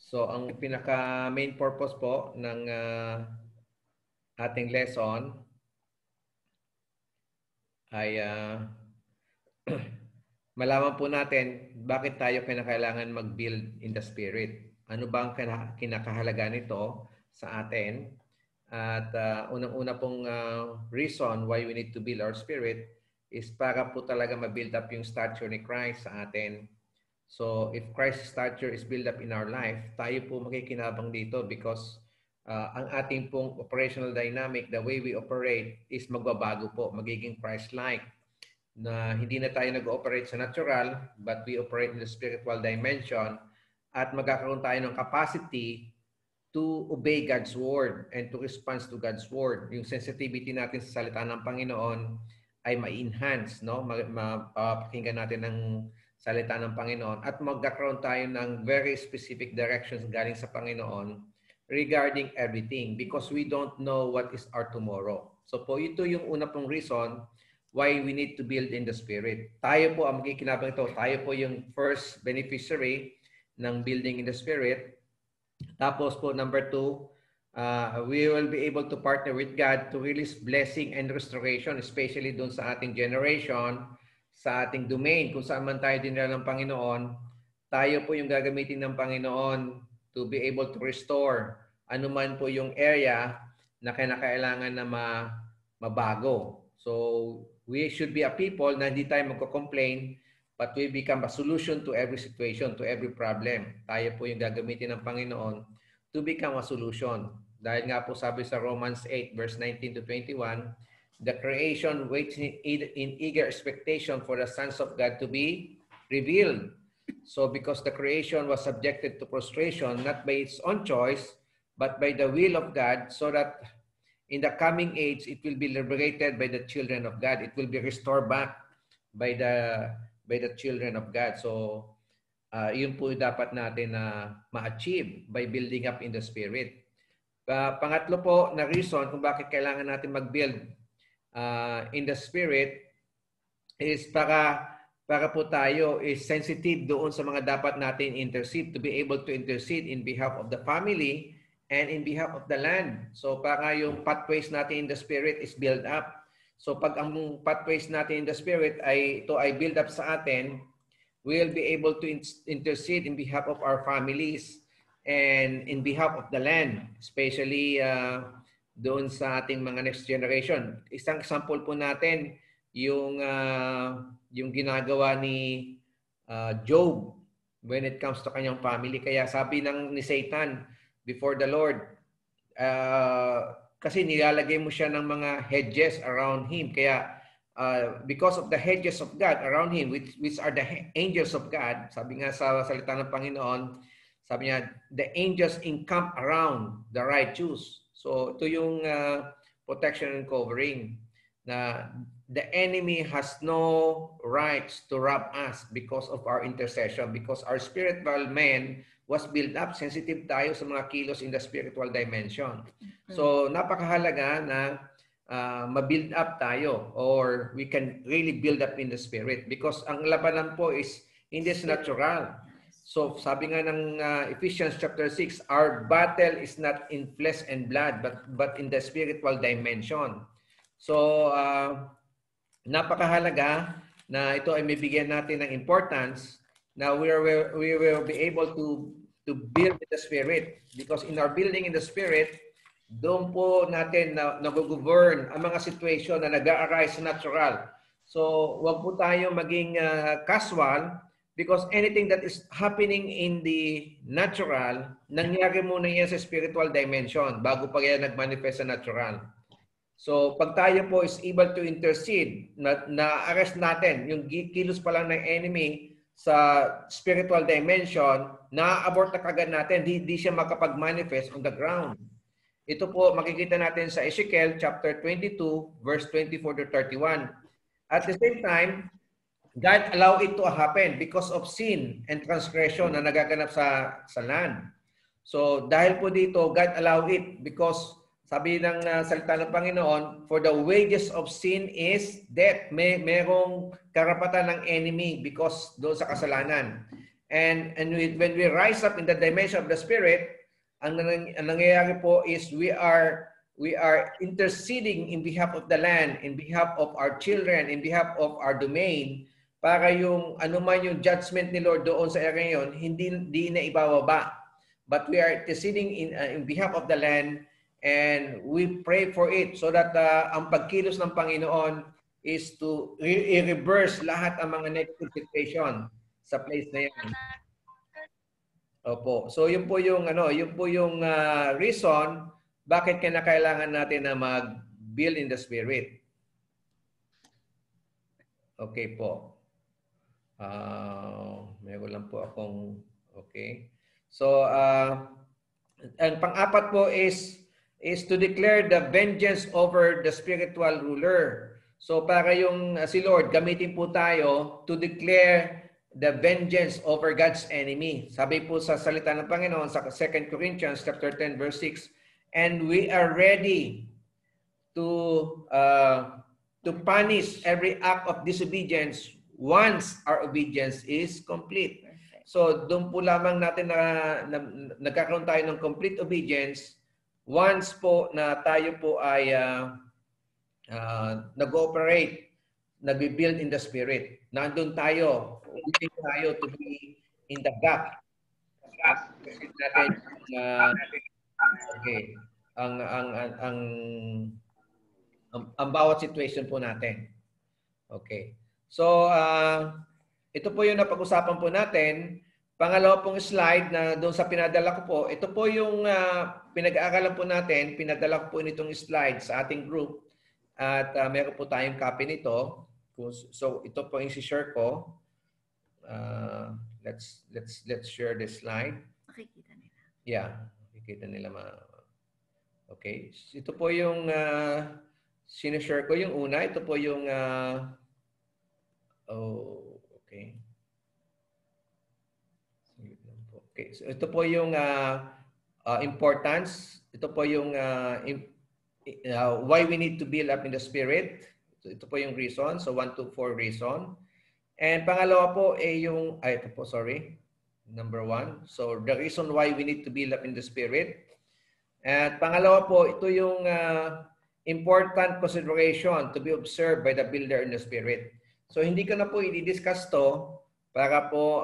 So, ang pinaka-main purpose po ng ating lesson ay malaman po natin bakit tayo kinakailangan mag-build in the Spirit. Ano ba ang kinakahalaga nito sa atin? At unang-una pong reason why we need to build our spirit is para po talaga ma-build up yung stature ni Christ sa atin. So, if Christ's stature is built up in our life, tayo po makikinabang dito because ang ating pong operational dynamic, the way we operate is magbabago po, magiging Christ-like. Na hindi na tayo nag-ooperate sa natural, but we operate in the spiritual dimension at magkakaroon tayo ng capacity to obey God's word and to respond to God's word. Yung sensitivity natin sa salita ng Panginoon ay ma-enhance, no? Mapapakinggan natin ng salita ng Panginoon at magkakaroon tayo ng very specific directions galing sa Panginoon regarding everything because we don't know what is our tomorrow. So po ito yung una pong reason why we need to build in the Spirit. Tayo po ang magkikinabang ito. Tayo po yung first beneficiary ng building in the Spirit. Tapos po, number 2, we will be able to partner with God to release blessing and restoration, especially dun sa ating generation, sa ating domain, kung saan man tayo dinala ng Panginoon, tayo po yung gagamitin ng Panginoon to be able to restore anuman po yung area na kinakailangan na mabago. So, we should be a people na hindi tayo magko-complain, but we become a solution to every situation, to every problem. Tayo po yung gagamitin ng Panginoon to become a solution. Dahil nga po sabi sa Romans 8 verse 19 to 21, the creation waits in eager expectation for the sons of God to be revealed. So because the creation was subjected to prostration, not by its own choice, but by the will of God, so that in the coming age, it will be liberated by the children of God. It will be restored back by the children of God. So, yun po dapat natin na ma-achieve by building up in the Spirit. Pangatlo po na reason kung bakit kailangan natin mag-build in the Spirit is para po tayo is sensitive doon sa mga dapat natin intercede, to be able to intercede in behalf of the family and in behalf of the land. So para yung pathways natin in the Spirit is built up. So pag ang pathways natin in the Spirit ay ito ay build up sa atin, we will be able to intercede in behalf of our families and in behalf of the land, especially doon sa ating mga next generation. Isang example po natin yung ginagawa ni Job when it comes to kanyang family. Kaya sabi ni Satan before the Lord, kasi nilalagay mo siya ng mga hedges around him. Kaya because of the hedges of God around him, which are the angels of God, sabi nga sa salita ng Panginoon, sabi niya, the angels encamp around the righteous. So ito yung protection and covering na the enemy has no rights to rob us because of our intercession, because our spiritual man was built up. Sensitive tayo sa mga kilos in the spiritual dimension. So napakahalaga na ma-build up tayo, or we can really build up in the Spirit, because ang labanan po is in this natural. So sabi nga ng Ephesians chapter 6, our battle is not in flesh and blood, but in the spiritual dimension. So napakahalaga na ito ay mabigyan natin ng importance na we will be able to build in the Spirit, because in our building in the Spirit, doon po natin nag-govern ang mga situation na nag-a-arise sa natural. So wag po tayo maging casual, because anything that is happening in the natural, nangyari muna yan sa spiritual dimension bago pa yan nag-manifest sa natural. So pag tayo po is able to intercede, na-arrest natin yung kilos pa lang ng enemy sa spiritual dimension, na-abort na kagad natin, di siya makapag-manifest on the ground. Ito po makikita natin sa Ezekiel chapter 22 verse 24 to 31. At the same time, God allowed it to happen because of sin and transgression na nagaganap sa land. So dahil po dito, God allowed it because sabi ng salita ng Panginoon, for the wages of sin is death. Merong karapatan ng enemy because doon sa kasalanan. And when we rise up in the dimension of the Spirit, ang nangyayari po is we are interceding in behalf of the land, in behalf of our children, in behalf of our domain, para yung anuman yung judgment ni Lord doon sa area yon, hindi na ibababa. But we are interceding in behalf of the land, and we pray for it so that ang pagkilos ng Panginoon is to i-reverse lahat ang mga negative situation sa place na yan. Opo. So yun po yung reason bakit kailangan natin na mag-build in the Spirit. Okay po. Meron lang po akong okay. So ang pang-apat po is to declare the vengeance over the spiritual ruler. So para yung si Lord, gamitin po tayo to declare the vengeance over God's enemy. Sabi po sa salita ng Panginoon sa 2 Corinthians chapter 10 verse 6, and we are ready to punish every act of disobedience once our obedience is complete. So doon po lamang natin na nagkakaroon tayo ng complete obedience once po na tayo po ay nag-ooperate, nag-build in the Spirit. Nandun tayo, willing tayo to be in the gap. Okay. Ang bawat situation po natin. Okay. So, ito po yung napag-usapan po natin. Pangalawa pong slide na doon sa pinadala ko po, ito po yung pinag-aaralan po natin, pinadala ko po nitong slide sa ating group at meron po tayong copy nito. So ito po yung si-share ko. Let's share this slide. Makikita nila. Yeah, makikita nila okay. Ito po yung sinishare ko yung una. Ito po yung okay. Okay, so ito po yung importance. Ito po yung why we need to build up in the Spirit. So ito po yung reason. So 1 to 4 reason. And pangalawa po yung, ito po, sorry. Number 1. So the reason why we need to build up in the Spirit. At pangalawa po, ito yung important consideration to be observed by the builder in the Spirit. So hindi ko na po i-discuss to para po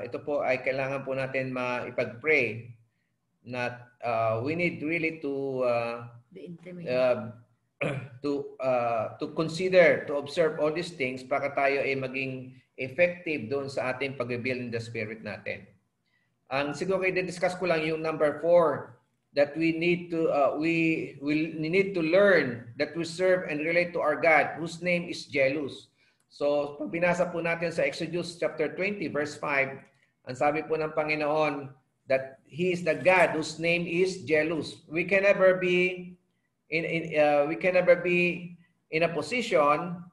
ito po ay kailangan po natin maipag-pray na we need really to consider, to observe all these things para tayo ay maging effective doon sa ating pag-build in the Spirit natin. Ang siguro i-discuss ko lang yung number 4 that we need to learn that we serve and relate to our God whose name is jealous. So, pag binasa po natin sa Exodus chapter 20 verse 5, ang sabi po ng Panginoon that He is the God whose name is jealous. We can never be in a position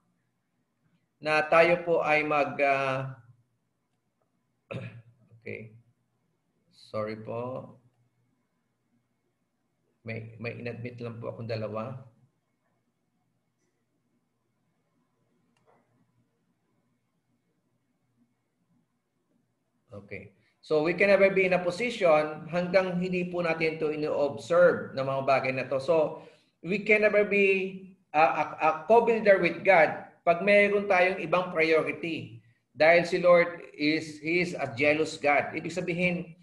na tayo po ay okay. Sorry po. May inadmit lang po akong dalawa. Okay. So we can never be in a position hanggang hindi po natin ito ino-observe ng mga bagay na to. So we can never be a co-builder with God pag mayroon tayong ibang priority. Dahil si Lord He is a jealous God. Ibig sabihin,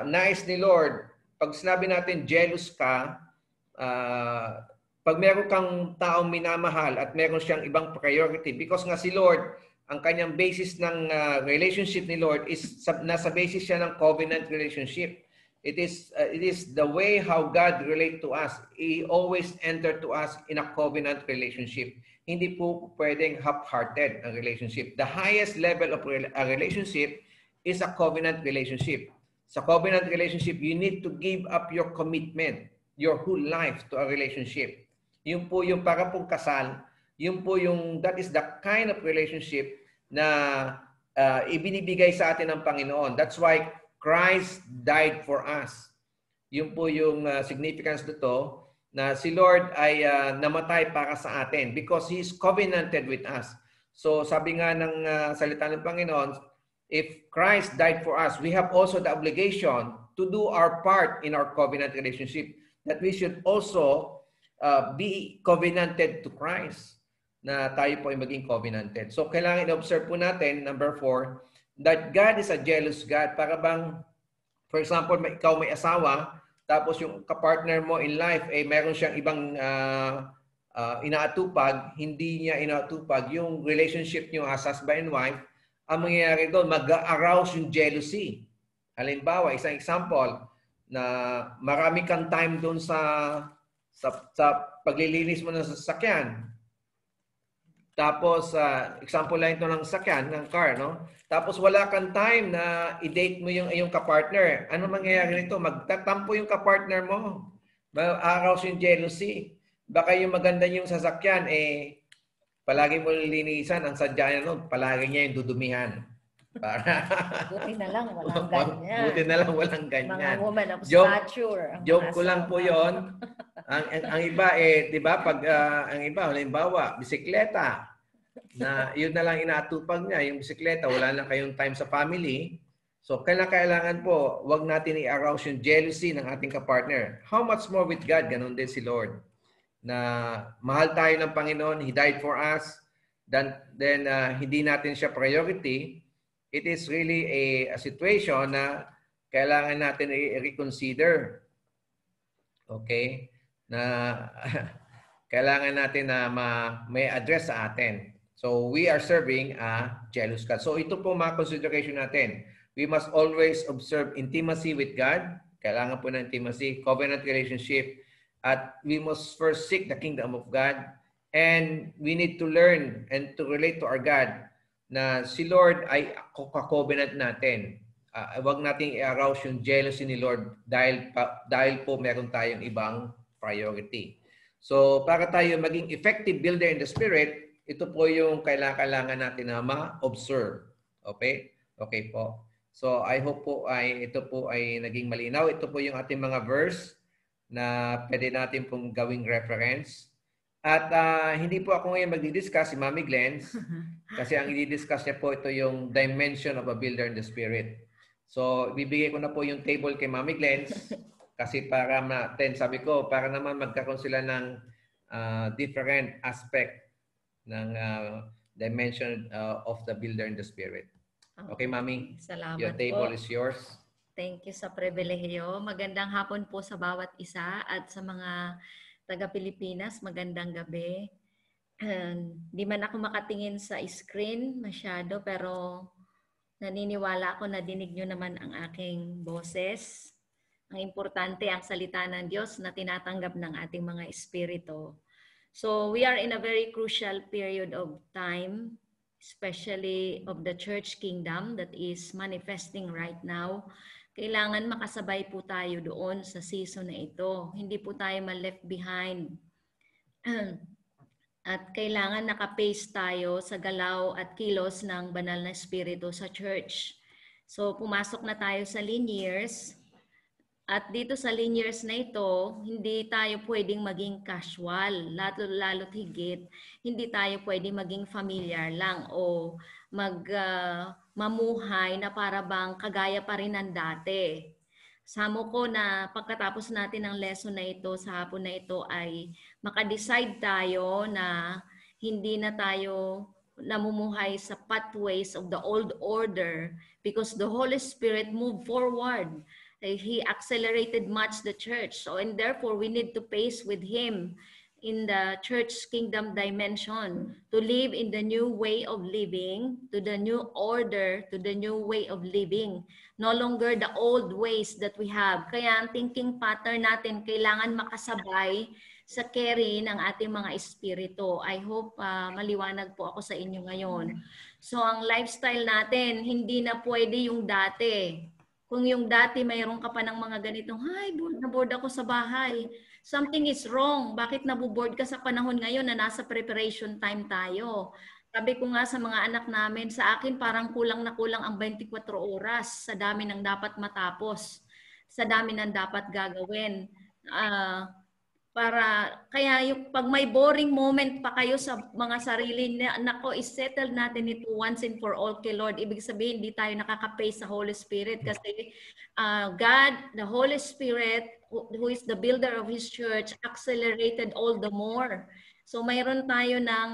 nais ni Lord, pag sinabi natin jealous ka, pag meron kang taong minamahal at meron siyang ibang priority, because nga si Lord, ang kanyang basis ng relationship ni Lord is nasa basis siya ng covenant relationship. It is the way how God relate to us. He always enter to us in a covenant relationship. Hindi po pwedeng half-hearted ang relationship. The highest level of a relationship is a covenant relationship. Sa covenant relationship, you need to give up your commitment, your whole life to a relationship. Yun po yung para pong kasal, yun po yung, that is the kind of relationship na ibinibigay sa atin ng Panginoon. That's why Christ died for us. Yun po yung significance nito na si Lord ay namatay para sa atin because He is covenanted with us. So sabi nga ng salita ng Panginoon, if Christ died for us, we have also the obligation to do our part in our covenant relationship, that we should also be covenanted to Christ, na tayo po ay maging covenanted. So kailangan i-observe po natin, number 4, that God is a jealous God. Para bang, for example, ikaw may asawa, tapos yung kapartner mo in life, meron siyang ibang inaatupag, hindi niya inaatupag yung relationship niyo as husband and wife, ang mangyayari doon, mag-arouse yung jealousy. Halimbawa, isang example, na marami kang time doon sa paglilinis mo ng sasakyan. Tapos, example lang ito ng sasakyan, ng car, no? Tapos wala kang time na i-date mo yung iyong kapartner. Ano mangyayari nito? Magtatampo yung kapartner mo. Mag-arouse yung jealousy. Baka yung maganda yung sasakyan, palagi mo linisan, ang sadya niya nun, palagi niya yung dudumihan. Para buti na lang walang ganyan. Buti na lang walang ganyan. Mga woman of stature. Joke ko lang po yon. Ang iba, di ba, pag ang iba, halimbawa, bisikleta, na yun na lang inaatupag niya, yung bisikleta, wala na kayong time sa family. So, kailangan po, wag natin i-arouse yung jealousy ng ating kapartner. How much more with God? Ganon din si Lord. Na mahal tayo ng Panginoon, He died for us, then hindi natin siya priority. It is really a situation na kailangan natin i-reconsider. Okay? Na kailangan natin na may address sa atin. So, we are serving a jealous God. So, ito po mga consideration natin. We must always observe intimacy with God. Kailangan po ng intimacy, covenant relationship, at we must first seek the kingdom of God. And we need to learn and to relate to our God na si Lord ay covenant natin. Huwag nating i-arouse yung jealousy ni Lord dahil po meron tayong ibang priority. So, para tayo maging effective builder in the Spirit, ito po yung kailangan natin na ma-observe. Okay? Okay po. So, I hope po ito po ay naging malinaw. Ito po yung ating mga verse na pwede natin pong gawing reference. At hindi po ako ngayon magdi-discuss si Mami Glenn kasi ang i-discuss niya po ito yung dimension of a builder in the Spirit. So, bibigay ko na po yung table kay Mami Glenn kasi para sabi ko, para naman magkaroon sila ng different aspect ng dimension of the builder in the Spirit. Okay, Mami? Salamat your table po. is yours. Thank you sa pribilehiyo. Magandang hapon po sa bawat isa at sa mga taga-Pilipinas, magandang gabi. Di man ako makatingin sa screen masyado, pero naniniwala ako na dinig nyo naman ang aking boses. Ang importante ang salita ng Diyos na tinatanggap ng ating mga espiritu. So we are in a very crucial period of time, especially of the church kingdom that is manifesting right now. Kailangan makasabay po tayo doon sa season na ito. Hindi po tayo ma-left behind. At kailangan nakapace tayo sa galaw at kilos ng banal na espiritu sa church. So pumasok na tayo sa lean years. At dito sa lean years na ito, hindi tayo pwedeng maging casual. Lalo't higit, hindi tayo pwedeng maging familiar lang o mamuhay na para bang kagaya pa rin ng dati. Samo ko na pagkatapos natin ng lesson na ito sa hapon na ito ay makadecide tayo na hindi na tayo namumuhay sa pathways of the old order because the Holy Spirit moved forward. He accelerated much the church. So, and therefore, we need to pace with Him in the church kingdom dimension to live in the new way of living, to the new order, to the new way of living. No longer the old ways that we have. Kaya ang thinking pattern natin kailangan makasabay sa carry ng ating mga espiritu. I hope maliwanag po ako sa inyo ngayon. So ang lifestyle natin, hindi na pwede yung dati. Kung yung dati mayroon ka pa ng mga ganitong, ay, bored ako sa bahay. Something is wrong. Bakit nabuboard ka sa panahon ngayon na nasa preparation time tayo? Sabi ko nga sa mga anak namin, sa akin parang kulang na kulang ang 24 oras sa dami ng dapat matapos, sa dami ng dapat gagawin. Kaya yung pag may boring moment pa kayo sa mga sarili na, nako, isettle natin ito once and for all kay Lord. Ibig sabihin, hindi tayo nakaka-pay sa Holy Spirit kasi God, the Holy Spirit, who is the builder of His church, accelerated all the more. So mayroon tayo ng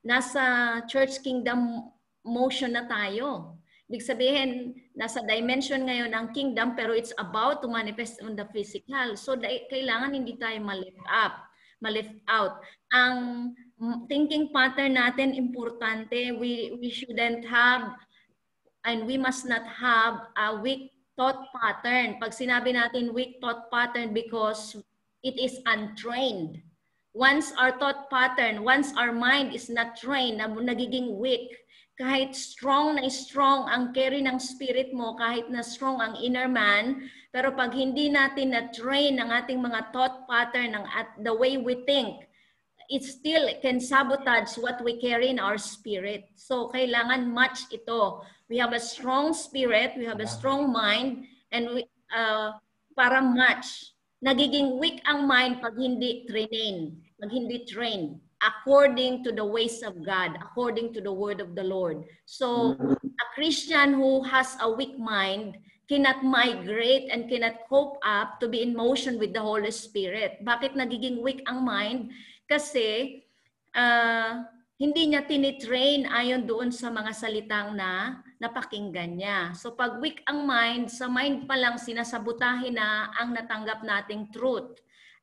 nasa church kingdom motion na tayo. Ibig sabihin, nasa dimension ngayon ang kingdom pero it's about to manifest on the physical. So kailangan hindi tayo ma-lift out. Ang thinking pattern natin importante. We shouldn't have and we must not have a weak thought pattern. Pag sinabi natin weak thought pattern because it is untrained. Once our thought pattern, once our mind is not trained, nagiging weak. Kahit strong ang carry ng spirit mo, kahit na strong ang inner man, pero pag hindi natin na-train ang ating mga thought pattern, at the way we think, it still can sabotage what we carry in our spirit. So kailangan match ito. We have a strong spirit, we have a strong mind, and para match. Nagiging weak ang mind pag hindi trained. According to the ways of God, according to the word of the Lord. So, a Christian who has a weak mind cannot migrate and cannot cope up to be in motion with the Holy Spirit. Bakit nagiging weak ang mind? Kasi, hindi niya tinitrain ayon doon sa mga salitang na napakinggan niya. So, pag weak ang mind, sa mind pa lang sinasabutahin na ang natanggap nating truth,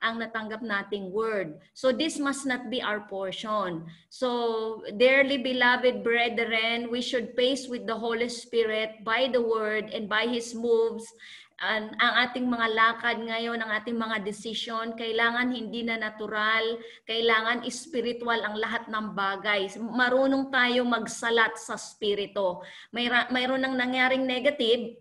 ang natanggap nating word. So this must not be our portion. So dearly beloved brethren, we should pace with the Holy Spirit by the word and by His moves. Ang ating mga lakad ngayon, ang ating mga decision, kailangan hindi na natural, kailangan spiritual ang lahat ng bagay. Marunong tayo magsalat sa spirito. Mayroon nang nangyaring negative,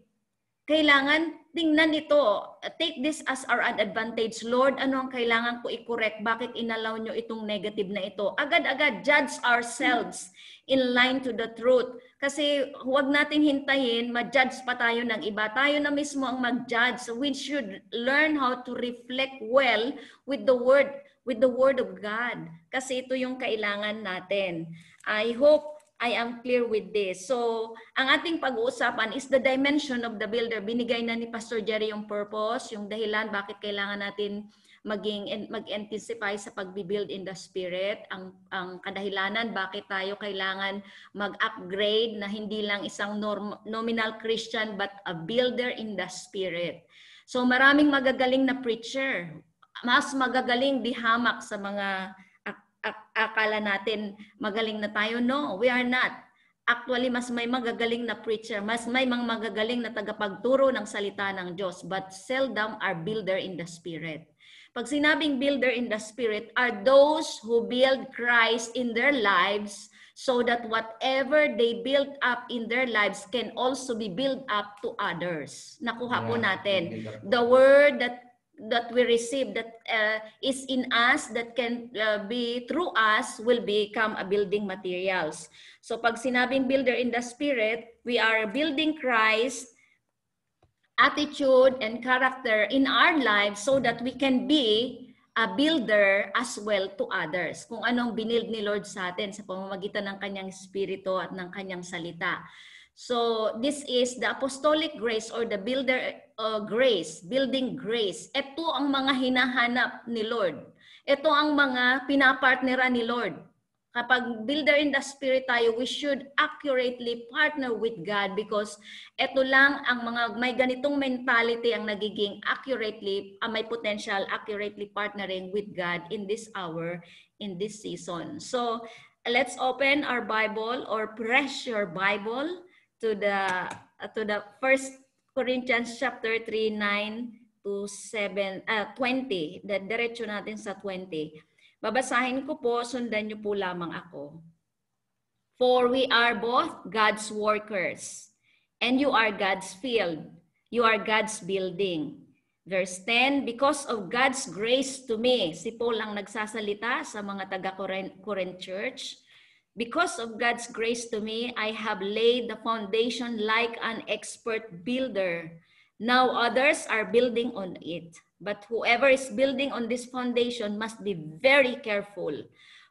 kailangan tingnan ito. Take this as our advantage. Lord, ano ang kailangan ko i-correct? Bakit inalaw nyo itong negative na ito? Agad-agad, judge ourselves in line to the truth. Kasi huwag natin hintayin, ma-judge pa tayo ng iba. Tayo na mismo ang mag-judge. So we should learn how to reflect well with the word of God. Kasi ito yung kailangan natin. I hope I am clear with this. So, ang ating pag-uusapan is the dimension of the builder. Binigay na ni Pastor Jerry yung purpose, yung dahilan bakit kailangan natin mag-intensify sa pag-build in the spirit. Ang kadahilanan bakit tayo kailangan mag-upgrade na hindi lang isang nominal Christian but a builder in the spirit. So, maraming magagaling na preacher. Mas magagaling dihamak sa mga akala natin magaling na tayo. No, we are not. Actually, mas may magagaling na preacher, mas may mga magagaling na tagapagturo ng salita ng Diyos, but seldom are builder in the spirit. Pag sinabing builder in the spirit are those who build Christ in their lives so that whatever they build up in their lives can also be built up to others. Nakuha po natin. The word that we receive, that is in us, that can be through us, will become a building materials. So pag sinabing builder in the spirit, we are building Christ attitude and character in our lives so that we can be a builder as well to others. Kung anong binild ni Lord sa atin sa pamamagitan ng kanyang espiritu at ng kanyang salita. So this is the apostolic grace or the builder grace, building grace. Ito ang mga hinahanap ni Lord. Ito ang mga pinapartneran ni Lord. Kapag builder in the spirit tayo, we should accurately partner with God because ito lang ang mga may ganitong mentality ang nagiging accurately, may potential accurately partnering with God in this hour, in this season. So let's open our Bible or press your Bible to the 1 Corinthians chapter 3, 9 to 20. Diretso natin sa 20. Babasahin ko po, sundan niyo po lamang ako. For we are both God's workers, and you are God's field. You are God's building. Verse 10, because of God's grace to me, si Paul ang nagsasalita sa mga taga-Corinth Church. Because of God's grace to me, I have laid the foundation like an expert builder. Now others are building on it. But whoever is building on this foundation must be very careful.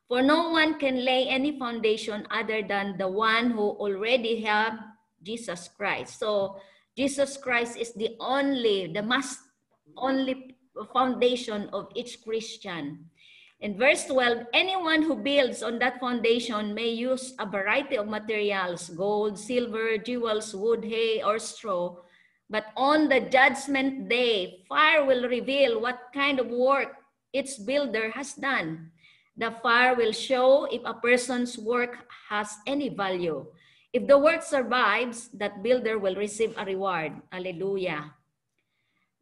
For no one can lay any foundation other than the one who already have Jesus Christ. So Jesus Christ is the only foundation of each Christian. In verse 12, anyone who builds on that foundation may use a variety of materials, gold, silver, jewels, wood, hay, or straw. But on the judgment day, fire will reveal what kind of work its builder has done. The fire will show if a person's work has any value. If the work survives, that builder will receive a reward. Hallelujah.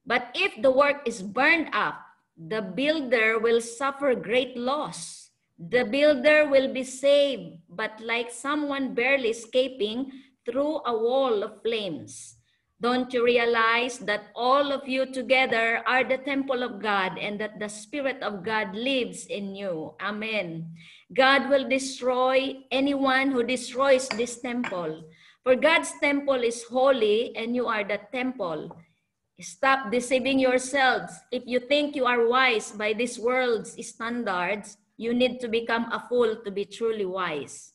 But if the work is burned up, the builder will suffer great loss. The builder will be saved, but like someone barely escaping through a wall of flames. Don't you realize that all of you together are the temple of God and that the Spirit of God lives in you? Amen. God will destroy anyone who destroys this temple. For God's temple is holy and you are the temple. Stop deceiving yourselves. If you think you are wise by this world's standards, you need to become a fool to be truly wise.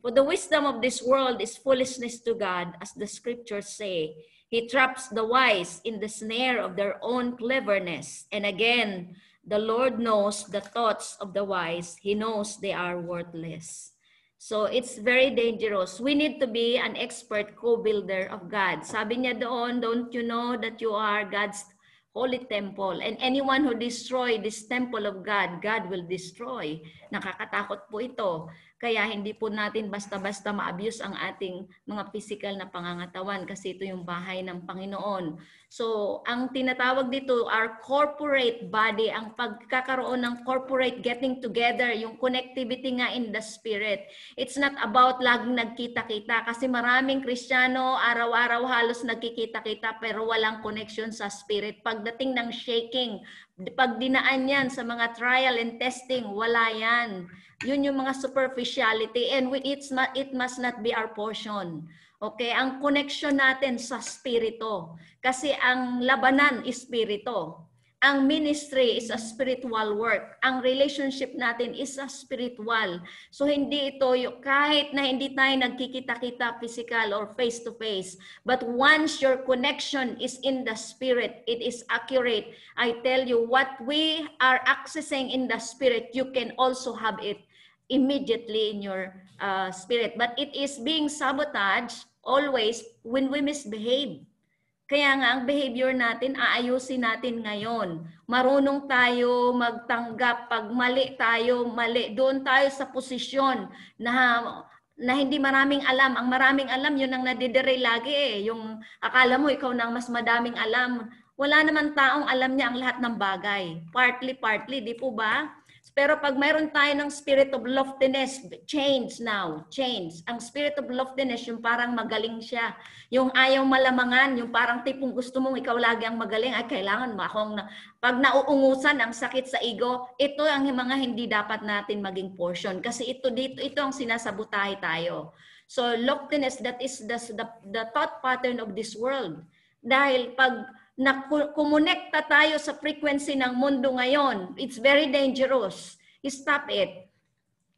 For the wisdom of this world is foolishness to God, as the scriptures say. He traps the wise in the snare of their own cleverness. And again, the Lord knows the thoughts of the wise. He knows they are worthless. So it's very dangerous. We need to be an expert co-builder of God. Sabi niya doon, don't you know that you are God's holy temple? And anyone who destroy this temple of God, God will destroy. Nakakatakot po ito. Kaya hindi po natin basta-basta ma-abuse ang ating mga physical na pangangatawan kasi ito yung bahay ng Panginoon. So, ang tinatawag dito are corporate body, ang pagkakaroon ng corporate getting together, yung connectivity nga in the spirit. It's not about laging nagkita-kita kasi maraming Kristiyano araw-araw halos nagkikita-kita pero walang connection sa spirit. Pagdating ng shaking, pag dinaan yan sa mga trial and testing, wala yan. Yun yung mga superficiality and it must not be our portion. Okay, ang connection natin sa spirito. Kasi ang labanan is spirito. Ang ministry is a spiritual work. Ang relationship natin is a spiritual. So hindi ito, kahit na hindi tayo nagkikita-kita physical or face-to-face, but once your connection is in the spirit, it is accurate. I tell you, what we are accessing in the spirit, you can also have it immediately in your spirit. But it is being sabotaged always when we misbehave. Kaya nga ang behavior natin, aayusin natin ngayon. Marunong tayo magtanggap. Pag mali tayo, mali. Doon tayo sa posisyon na hindi maraming alam. Ang maraming alam, yun ang nadidiray lagi eh. Yung akala mo, ikaw na ang mas madaming alam. Wala naman taong alam niya ang lahat ng bagay. Partly, di po ba? Pero pag mayroon tayo ng spirit of loftiness, change. Ang spirit of loftiness, yung parang magaling siya. Yung ayaw malamangan, yung parang tipong gusto mong ikaw lagi ang magaling, ay kailangan mo akong, pag nauungusan ang sakit sa ego, ito ang mga hindi dapat natin maging portion. Kasi ito ang sinasabotahe tayo. So loftiness, that is the thought pattern of this world. Dahil pag kumonekta tayo sa frequency ng mundo ngayon, it's very dangerous. Stop it.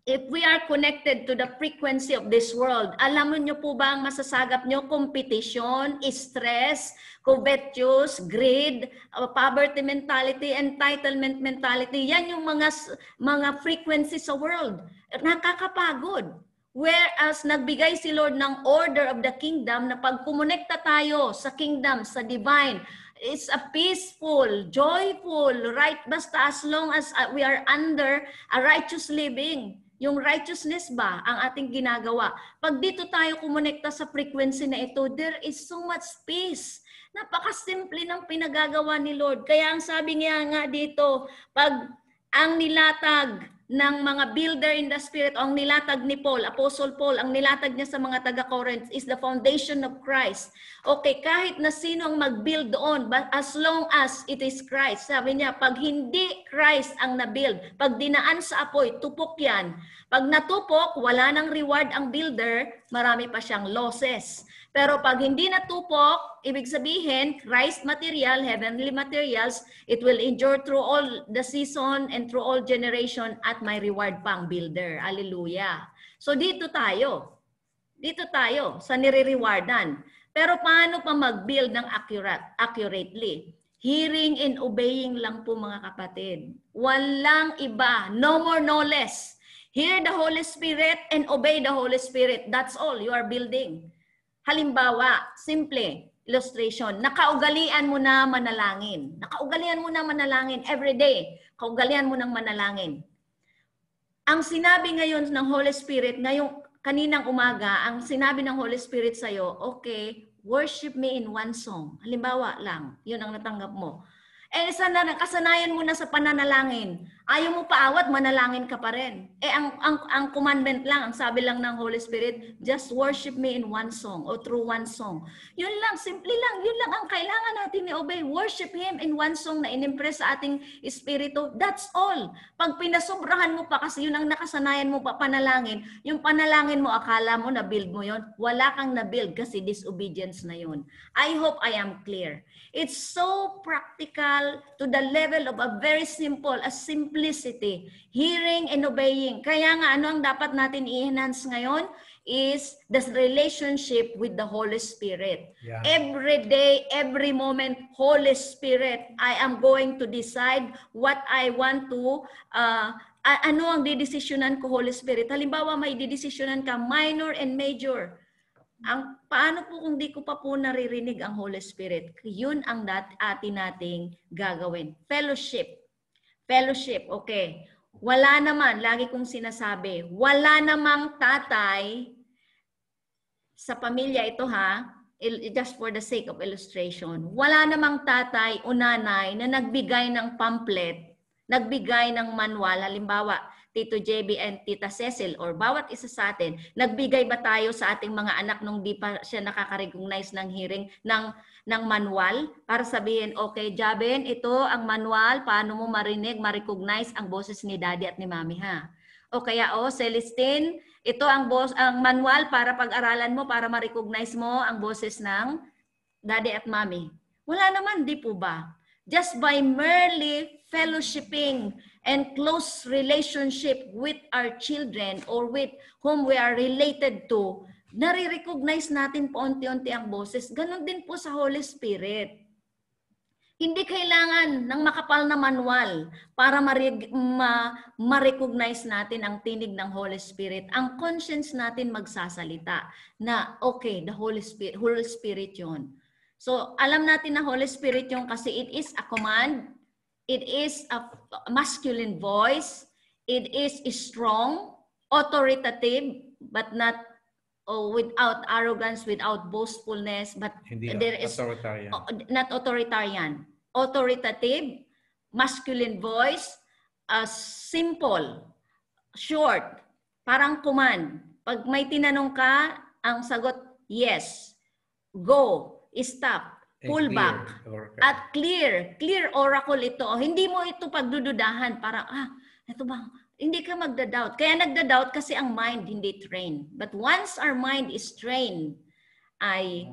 If we are connected to the frequency of this world, alam niyo po ba ang masasagap niyo? Competition, stress, covetous, greed, poverty mentality, entitlement mentality. Yan yung mga frequency sa world. Nakakapagod. Whereas nagbigay si Lord ng order of the kingdom na pag kumonekta tayo sa kingdom, sa divine, it's a peaceful, joyful, right? Basta as long as we are under a righteous living. Yung righteousness ba ang ating ginagawa? Pag dito tayo kumonekta sa frequency na ito, there is so much peace. Napakasimple ng pinagagawa ni Lord. Kaya ang sabi niya nga dito, pag ang nilatag ng mga builder in the spirit, ang nilatag ni Paul, Apostle Paul, ang nilatag niya sa mga taga-Corinth is the foundation of Christ. Okay, kahit na sino ang mag-build doon, but as long as it is Christ. Sabi niya, pag hindi Christ ang na-build, pag dinaan sa apoy, tupok yan. Pag natupok, wala nang reward ang builder, marami pa siyang losses. Pero pag hindi natupok, ibig sabihin, Christ material, heavenly materials, it will endure through all the season and through all generation at my reward pang builder. Hallelujah. So dito tayo. Dito tayo sa nire-rewardan. Pero paano pa mag-build ng accurately? Hearing and obeying lang po mga kapatid. Walang iba. No more, no less. Hear the Holy Spirit and obey the Holy Spirit. That's all you are building. Halimbawa, simple illustration, nakaugalian mo na manalangin. Nakaugalian mo na manalangin every day. Kaugalian mo ng manalangin. Ang sinabi ngayon ng Holy Spirit, ngayong kaninang umaga, ang sinabi ng Holy Spirit sa'yo, okay, worship me in one song. Halimbawa lang, yun ang natanggap mo. Eh, kasanayan mo na sa pananalangin. Ayaw mo paawat, manalangin ka pa rin. Eh, ang commandment lang, ang sabi lang ng Holy Spirit, just worship me in one song or through one song. Yun lang, simple lang. Yun lang ang kailangan natin i-obey. Worship Him in one song na inimpress sa ating espiritu. That's all. Pag pinasobrahan mo pa, kasi yun ang nakasanayan mo pa panalangin, yung panalangin mo, akala mo na-build mo yun, wala kang na-build kasi disobedience na yun. I hope I am clear. It's so practical to the level of a very simple, a simplicity, hearing and obeying. Kaya nga, ano ang dapat natin i-enhance ngayon is the relationship with the Holy Spirit. Yeah. Every day, every moment, Holy Spirit, I am going to decide what I want to, ano ang didesisyonan ko, Holy Spirit. Halimbawa, may didesisyonan ka, minor and major. Paano po kung di ko pa po naririnig ang Holy Spirit? Yun ang atin nating gagawin. Fellowship. Fellowship, okay. Wala naman, lagi kong sinasabi, wala namang tatay sa pamilya ito ha, just for the sake of illustration, wala namang tatay o nanay na nagbigay ng pamphlet, nagbigay ng manual, halimbawa, Tito JB and Tita Cecil or bawat isa sa atin, nagbigay ba tayo sa ating mga anak nung di pa siya nakaka-recognize ng hearing ng manual para sabihin, okay, Jaben, ito ang manual, paano mo marinig, ma-recognize ang boses ni Daddy at ni Mami ha. O kaya, Celestine, ito ang manual para pag-aralan mo, para ma-recognize mo ang boses ng Daddy at Mami. Wala naman, di po ba? Just by merely fellowshipping and close relationship with our children or with whom we are related to, nare-recognize natin po unti-unti ang boses. Ganon din po sa Holy Spirit. Hindi kailangan ng makapal na manual para ma-recognize natin ang tinig ng Holy Spirit. Ang conscience natin magsasalita na, okay, the Holy Spirit yun. So, alam natin na Holy Spirit yun kasi it is a command. It is a masculine voice. It is strong, authoritative, but not without arrogance, without boastfulness, but there is authoritarian. Not authoritarian. Authoritative, masculine voice, simple, short, parang command. Pag may tinanong ka, ang sagot, yes, go, stop, pull back, at clear oracle ito. Hindi mo ito pagdududahan, parang, ito ba? Hindi ka magda-doubt. Kaya nagda-doubt kasi ang mind hindi trained. But once our mind is trained, ay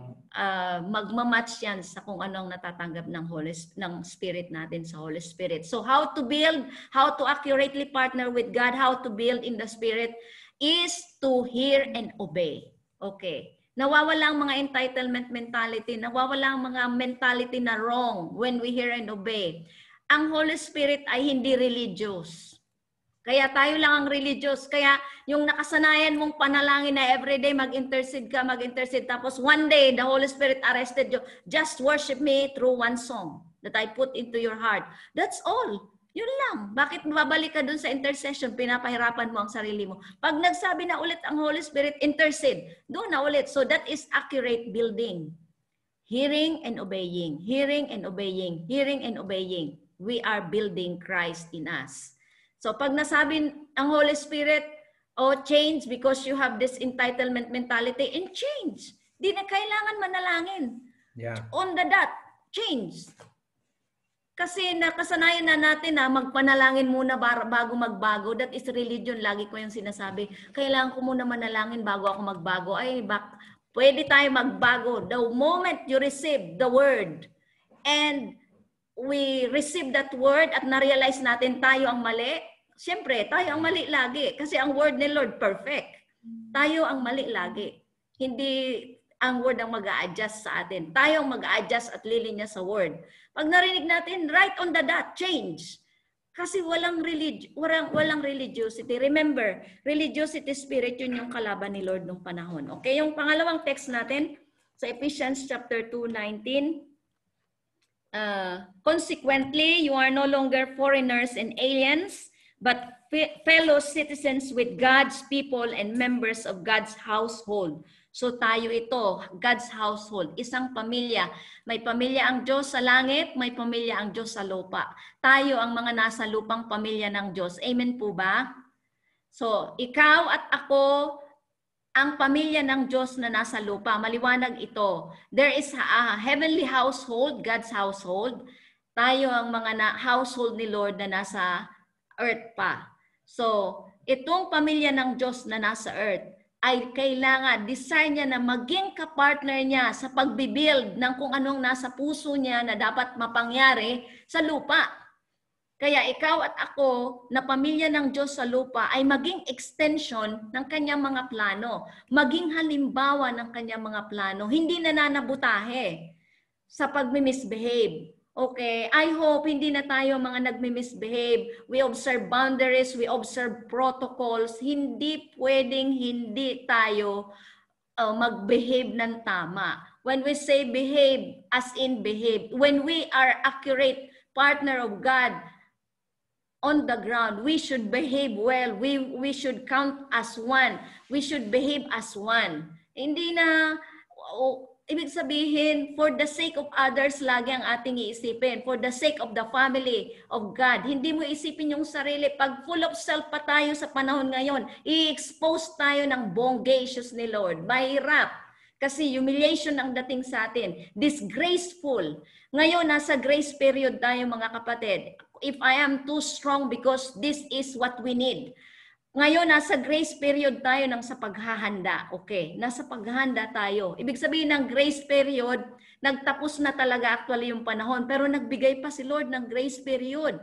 magmamatch yan sa kung anong natatanggap ng Spirit natin sa Holy Spirit. So how to build, how to accurately partner with God, how to build in the Spirit is to hear and obey. Okay. Nawawala ang mga entitlement mentality, nawawala ang mga mentality na wrong when we hear and obey. Ang Holy Spirit ay hindi religious. Kaya tayo lang ang religious. Kaya yung nakasanayan mong panalangin na everyday mag-intercede ka, tapos one day the Holy Spirit arrested you, just worship me through one song that I put into your heart. That's all. Yun lang. Bakit babalik ka dun sa intercession? Pinapahirapan mo ang sarili mo. Pag nagsabi na ulit ang Holy Spirit, intercede. Doon na ulit. So that is accurate building. Hearing and obeying. Hearing and obeying. Hearing and obeying. We are building Christ in us. So pag nasabi ang Holy Spirit, change because you have this entitlement mentality, and change. Di na kailangan manalangin. Yeah. On the dot, change. Kasi nakasanayan na natin na magpanalangin muna bago magbago. That is religion. Lagi ko yung sinasabi. Kailangan ko muna manalangin bago ako magbago. Pwede tayo magbago. The moment you receive the word and we receive that word at na-realize natin tayo ang mali, siyempre, tayo ang mali lagi. Kasi ang word ni Lord, perfect. Tayo ang mali lagi. Hindi ang word ang mag-a-adjust sa atin. Tayo ang mag-a-adjust at lilinya sa word. Pag narinig natin, right on the dot, change. Kasi walang religiosity. Remember, religiosity spirit, yun yung kalaban ni Lord nung panahon. Okay, yung pangalawang text natin sa Ephesians chapter 2:19. Consequently, you are no longer foreigners and aliens, but fellow citizens with God's people and members of God's household. So tayo ito, God's household, isang pamilya. May pamilya ang Diyos sa langit, may pamilya ang Diyos sa lupa. Tayo ang mga nasa lupang pamilya ng Diyos. Amen po ba? So, ikaw at ako, ang pamilya ng Diyos na nasa lupa. Maliwanag ito. There is a heavenly household, God's household. Tayo ang mga household ni Lord na nasa earth pa. So, itong pamilya ng Diyos na nasa earth ay kailangan, desire niya na maging kapartner niya sa pagbibuild ng kung anong nasa puso niya na dapat mapangyari sa lupa. Kaya ikaw at ako na pamilya ng Diyos sa lupa ay maging extension ng kanyang mga plano. Maging halimbawa ng kanyang mga plano. Hindi nananabutahe sa pagmi-misbehave. Okay, I hope hindi na tayo mga nagmi-misbehave. We observe boundaries, we observe protocols. Hindi pwedeng hindi tayo mag-behave ng tama. When we say behave, as in behave. When we are accurate partner of God on the ground, we should behave well. We should count as one. We should behave as one. Hindi na... Ibig sabihin, for the sake of others, lagi ang ating iisipin. For the sake of the family of God. Hindi mo isipin yung sarili. Pag full of self pa tayo sa panahon ngayon, i-expose tayo ng bonggacious ni Lord. Mahirap. Kasi humiliation ang dating sa atin. Disgraceful. Ngayon, nasa grace period tayo mga kapatid. If I am too strong because this is what we need. Ngayon, nasa grace period tayo ng sa paghahanda. Okay, nasa paghahanda tayo. Ibig sabihin ng grace period, nagtapos na talaga actually yung panahon, pero nagbigay pa si Lord ng grace period.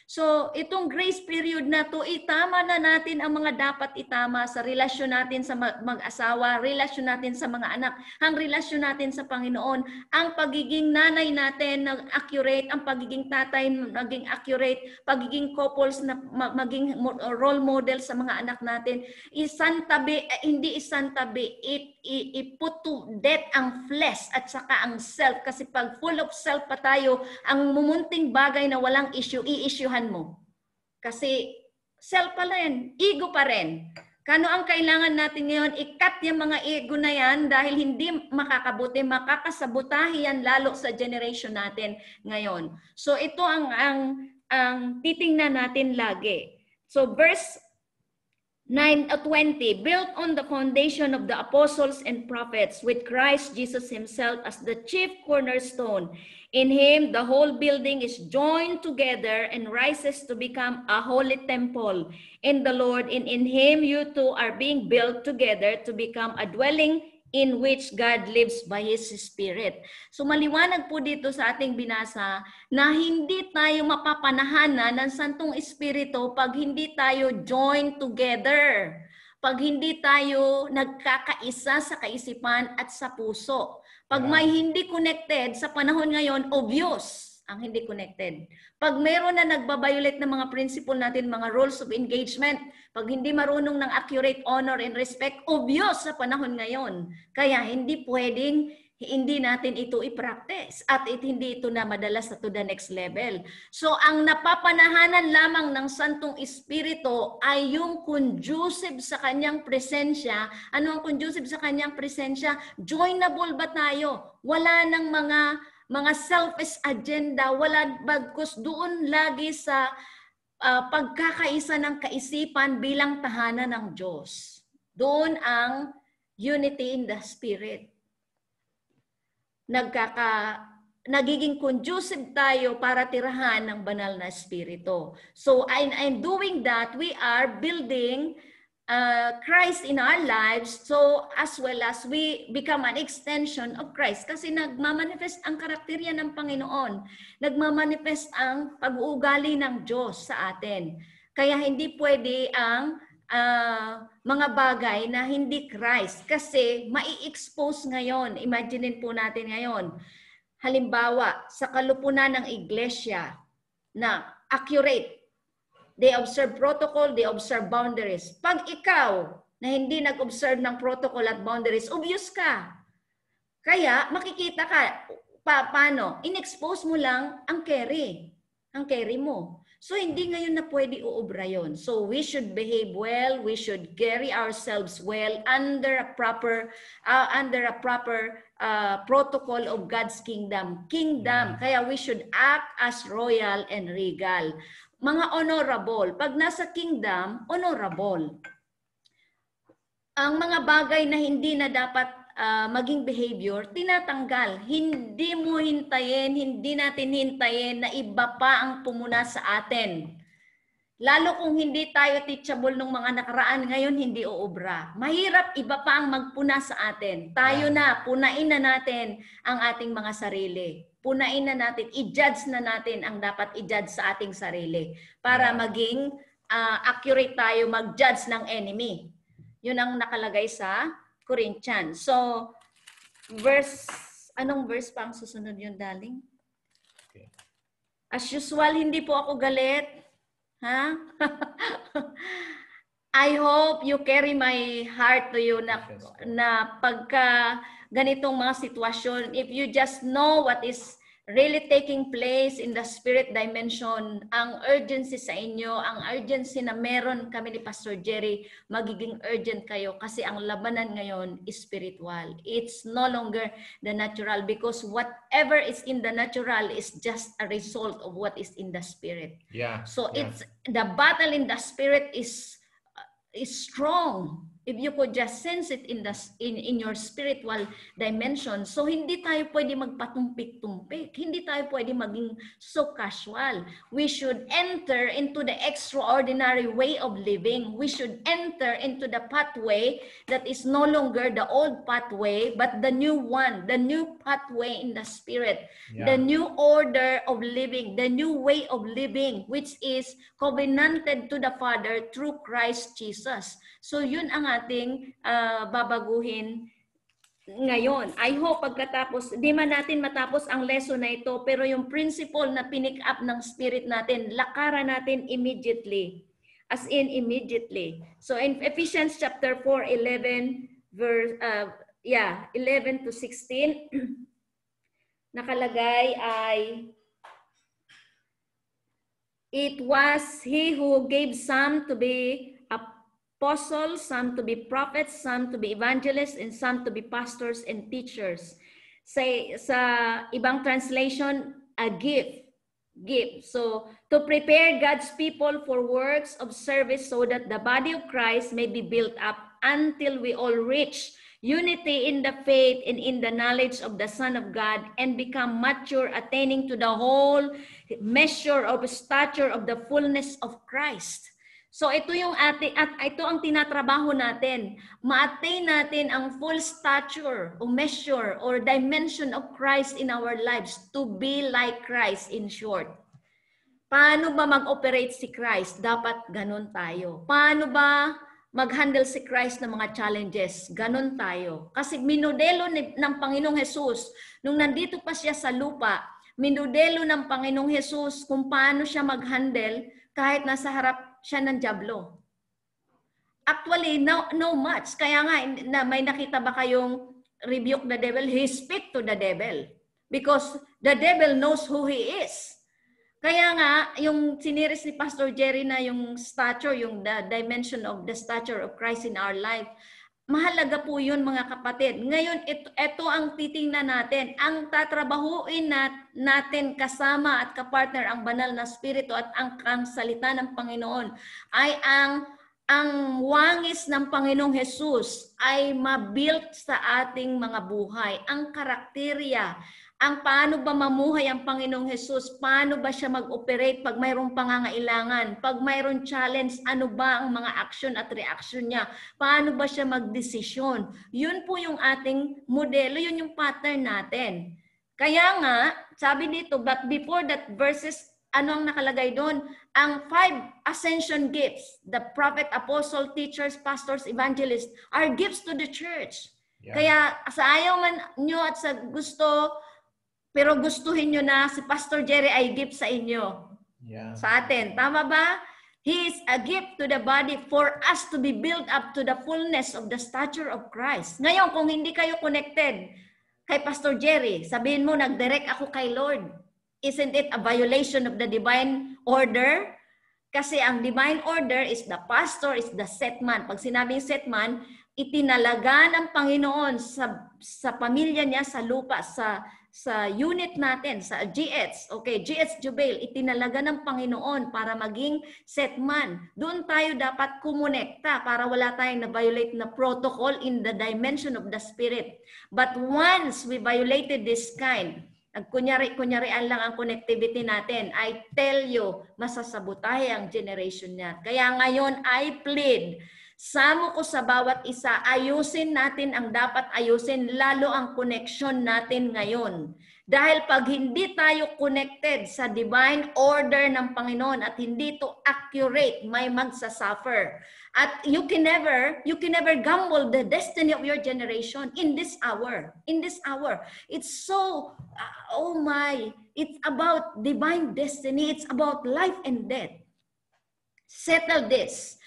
So, itong grace period na to, itama na natin ang mga dapat itama sa relasyon natin sa mag-asawa, relasyon natin sa mga anak, ang relasyon natin sa Panginoon, ang pagiging nanay natin na accurate, ang pagiging tatay naging accurate, pagiging couples na maging role model sa mga anak natin. Isantabi, hindi isantabi, i-put to death ang flesh at saka ang self. Kasi pag full of self pa tayo, ang mumunting bagay na walang issue, i-issuehan mo. Kasi self pa rin, ego pa rin. Kano ang kailangan natin ngayon? I-cut yung mga ego na yan dahil hindi makakabuti, makakasabotahe yan lalo sa generation natin ngayon. So ito ang titingnan natin lagi. So verse 9-20, built on the foundation of the apostles and prophets, with Christ Jesus himself as the chief cornerstone. In him, the whole building is joined together and rises to become a holy temple in the Lord. And in him, you two are being built together to become a dwelling in which God lives by His Spirit. So maliwanag po dito sa ating binasa na hindi tayo mapapanahanan ng Santong Espiritu pag hindi tayo joined together. Pag hindi tayo nagkakaisa sa kaisipan at sa puso. Pag may hindi connected sa panahon ngayon, obvious ang hindi connected. Pag mayroon na nagbabiolate ng mga principle natin, mga rules of engagement, pag hindi marunong ng accurate honor and respect, obvious sa panahon ngayon. Kaya hindi pwedeng hindi natin ito i-practice at hindi ito na madalas to the next level. So ang napapanahanan lamang ng Santong Espiritu ay yung conducive sa kanyang presensya. Ano ang conducive sa kanyang presensya? Joinable ba tayo? Wala ng mga selfish agenda, wala bagkus doon lagi sa pagkakaisa ng kaisipan bilang tahanan ng Diyos. Doon ang unity in the Spirit. nagiging conducive tayo para tirahan ng banal na espiritu. So, I'm doing that, we are building Christ in our lives, so as well as we become an extension of Christ. Kasi nagmamanifest ang karakterya ng Panginoon. Nagmamanifest ang pag-uugali ng Diyos sa atin. Kaya hindi pwede ang mga bagay na hindi Christ. Kasi mai-expose ngayon. Imaginin po natin ngayon. Halimbawa, sa kalupunan ng iglesia na accurate, they observe protocol, they observe boundaries. Pag ikaw na hindi nag-observe ng protocol at boundaries, obvious ka. Kaya makikita ka, paano? In-expose mo lang ang carry mo. So hindi ngayon na pwede uubra yun. So we should behave well, we should carry ourselves well under a proper protocol of God's kingdom. Kaya we should act as royal and regal. Mga honorable. Pag nasa kingdom, honorable. Ang mga bagay na hindi na dapat maging behavior, tinatanggal. Hindi natin hintayin na iba pa ang pumuna sa atin. Lalo kung hindi tayo teachable nung mga nakaraan, ngayon hindi uubra. Mahirap iba pa ang magpuna sa atin. Tayo na, punain na natin ang ating mga sarili. Punain na natin, i-judge na natin ang dapat i-judge sa ating sarili para maging accurate tayo mag-judge ng enemy. Yun ang nakalagay sa Corinthians. So, anong verse pa ang susunod yun, darling? Okay. As usual, hindi po ako galit. Ha? I hope you carry my heart to you na pagka ganitong mga sitwasyon, if you just know what is really taking place in the spirit dimension, ang urgency sa inyo, ang urgency na meron kami ni Pastor Jerry, magiging urgent kayo kasi ang labanan ngayon is spiritual. It's no longer the natural because whatever is in the natural is just a result of what is in the spirit. So it's the battle in the spirit is strong. If you could just sense it in your spiritual dimension. So hindi tayo pwede magpatumpik-tumpik. Hindi tayo pwede maging so casual. We should enter into the extraordinary way of living. We should enter into the pathway that is no longer the old pathway, but the new one, the new pathway in the spirit, the new order of living, the new way of living, which is covenanted to the Father through Christ Jesus. So yun ang ating babaguhin ngayon. I hope pagkatapos, di man natin matapos ang lesson na ito, pero yung principle na pinick up ng spirit natin, lakaran natin immediately. As in immediately. So in Ephesians chapter 4, 11 to 16, nakalagay ay, it was He who gave some to be apostles, some to be prophets, some to be evangelists, and some to be pastors and teachers. Sa ibang translation, a gift. So, to prepare God's people for works of service so that the body of Christ may be built up until we all reach unity in the faith and in the knowledge of the Son of God and become mature, attaining to the whole measure of stature of the fullness of Christ. So ito yung ito ang tinatrabaho natin. Ma-attain natin ang full stature o measure or dimension of Christ in our lives, to be like Christ in short. Paano ba mag-operate si Christ? Dapat ganun tayo. Paano ba mag-handle si Christ ng mga challenges? Ganun tayo. Kasi minodelo ng Panginoong Jesus, nung nandito pa siya sa lupa, minodelo ng Panginoong Jesus kung paano siya mag-handle kahit nasa harap siya ng dyablo. Actually, no much. Kaya nga, may nakita ba kayong rebuke the devil? He speak to the devil. Because the devil knows who he is. Kaya nga, yung siniris ni Pastor Jerry na yung stature, yung the dimension of the stature of Christ in our life, mahalaga po yun mga kapatid. Ngayon, ito ang titingnan natin. Ang tatrabahuin natin kasama at kapartner ang banal na spirito at ang salita ng Panginoon ay ang wangis ng Panginoong Jesus ay mabuilt sa ating mga buhay. Ang karakterya, ang paano ba mamuhay ang Panginoong Jesus, paano ba siya mag-operate pag mayroong pangangailangan, pag mayroong challenge, ano ba ang mga action at reaction niya, paano ba siya magdesisyon. Yun po yung ating modelo, yun yung pattern natin. Kaya nga, sabi dito, but before that verses, ano ang nakalagay doon? Ang 5 ascension gifts, the prophet, apostle, teachers, pastors, evangelists, are gifts to the church. Yeah. Kaya sa ayaw man nyo at sa gusto, pero gustuhin nyo na si Pastor Jerry ay gift sa inyo. Yeah. Sa atin. Tama ba? He is a gift to the body for us to be built up to the fullness of the stature of Christ. Ngayon, kung hindi kayo connected kay Pastor Jerry, sabihin mo, nag-direct ako kay Lord. Isn't it a violation of the divine order? Kasi ang divine order is the pastor, is the set man. Pag sinabing set man, itinalaga ng Panginoon sa pamilya niya, sa lupa, sa unit natin, sa GH, okay, GH Jubail, itinalaga ng Panginoon para maging set man. Doon tayo dapat kumonekta para wala tayong na-violate na protocol in the dimension of the Spirit. But once we violated this kind, kunyari-kunyarian lang ang connectivity natin, I tell you, masasabotahe ang generation niya. Kaya ngayon, I plead, samo ko sa bawat isa, ayusin natin ang dapat ayusin, lalo ang connection natin ngayon. Dahil pag hindi tayo connected sa divine order ng Panginoon at hindi to accurate, may magsasuffer. At you can never gamble the destiny of your generation in this hour. In this hour. It's so, oh my, it's about divine destiny. It's about life and death. Settle this.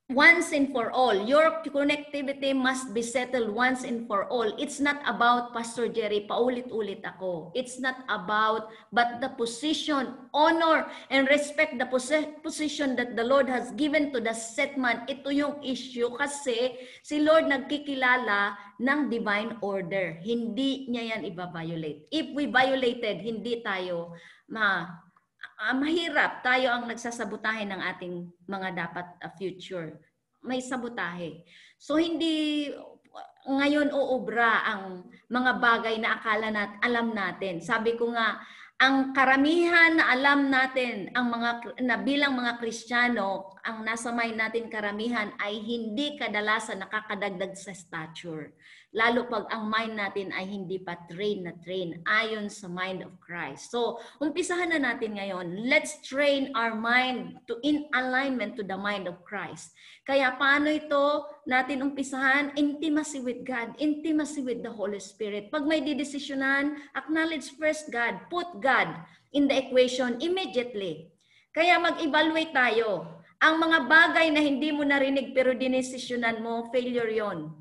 Once and for all. Your connectivity must be settled once and for all. It's not about, Pastor Jerry, paulit-ulit ako. It's not about, but the position, honor, and respect the position that the Lord has given to the set man. Ito yung issue kasi si Lord nagkikilala ng divine order. Hindi niya yan iba-violate. If we violated, hindi tayo mahirap tayo ang nagsasabotahe ng ating mga dapat future. May sabotahe. So hindi ngayon uubra ang mga bagay na akala alam natin. Sabi ko nga, ang karamihan na alam natin bilang mga Kristiyano, ang nasa mind natin karamihan ay hindi kadalasan nakakadagdag sa stature. Lalo pag ang mind natin ay hindi pa train ayon sa mind of Christ. So, umpisahan na natin ngayon. Let's train our mind to in alignment to the mind of Christ. Kaya paano ito natin umpisahan? Intimacy with God, intimacy with the Holy Spirit. Pag may didesisyonan, acknowledge first God, put God in the equation immediately. Kaya mag-evaluate tayo. Ang mga bagay na hindi mo narinig pero dinesisyonan mo, failure yon.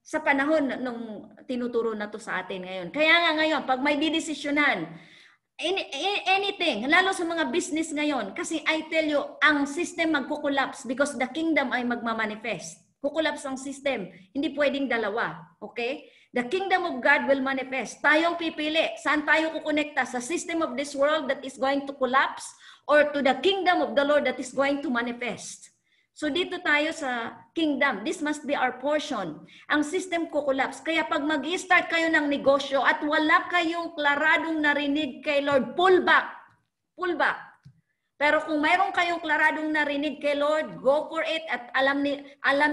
Sa panahon nung tinuturo na to sa atin ngayon. Kaya nga ngayon, pag may didesisyonan, anything, lalo sa mga business ngayon, kasi I tell you, ang system magkukolapse because the kingdom ay magmamanifest. Kukolapse ang system. Hindi pwedeng dalawa. Okay? The kingdom of God will manifest. Tayong pipili. Saan tayo kukonekta? Sa system of this world that is going to collapse or to the kingdom of the Lord that is going to manifest? So dito tayo sa kingdom. This must be our portion. Ang system kukolapse. Kaya pag mag-i-start kayo ng negosyo at wala kayong klaradong narinig kay Lord, pull back. Pull back. Pero kung mayroon kayong klaradong narinig kay Lord, go for it at alam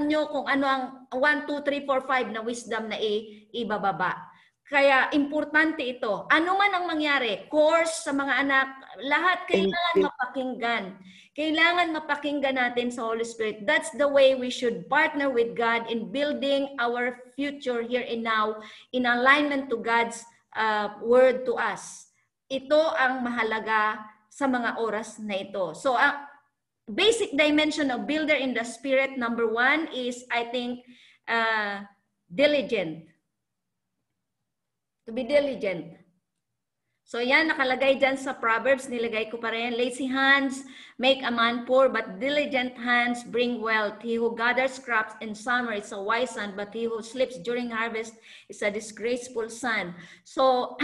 nyo kung ano ang 1, 2, 3, 4, 5 na wisdom na ibababa. Kaya importante ito. Ano man ang mangyari, course sa mga anak, lahat kailangan mapakinggan. Kailangan mapakinggan natin sa Holy Spirit. That's the way we should partner with God in building our future here and now in alignment to God's word to us. Ito ang mahalaga sa mga oras na ito. So, basic dimension of builder in the Spirit, number 1 is, I think, diligent. To be diligent. So yan, nakalagay dyan sa Proverbs, nilagay ko pa rin. Lazy hands make a man poor, but diligent hands bring wealth. He who gathers crops in summer is a wise son, but he who sleeps during harvest is a disgraceful son. So,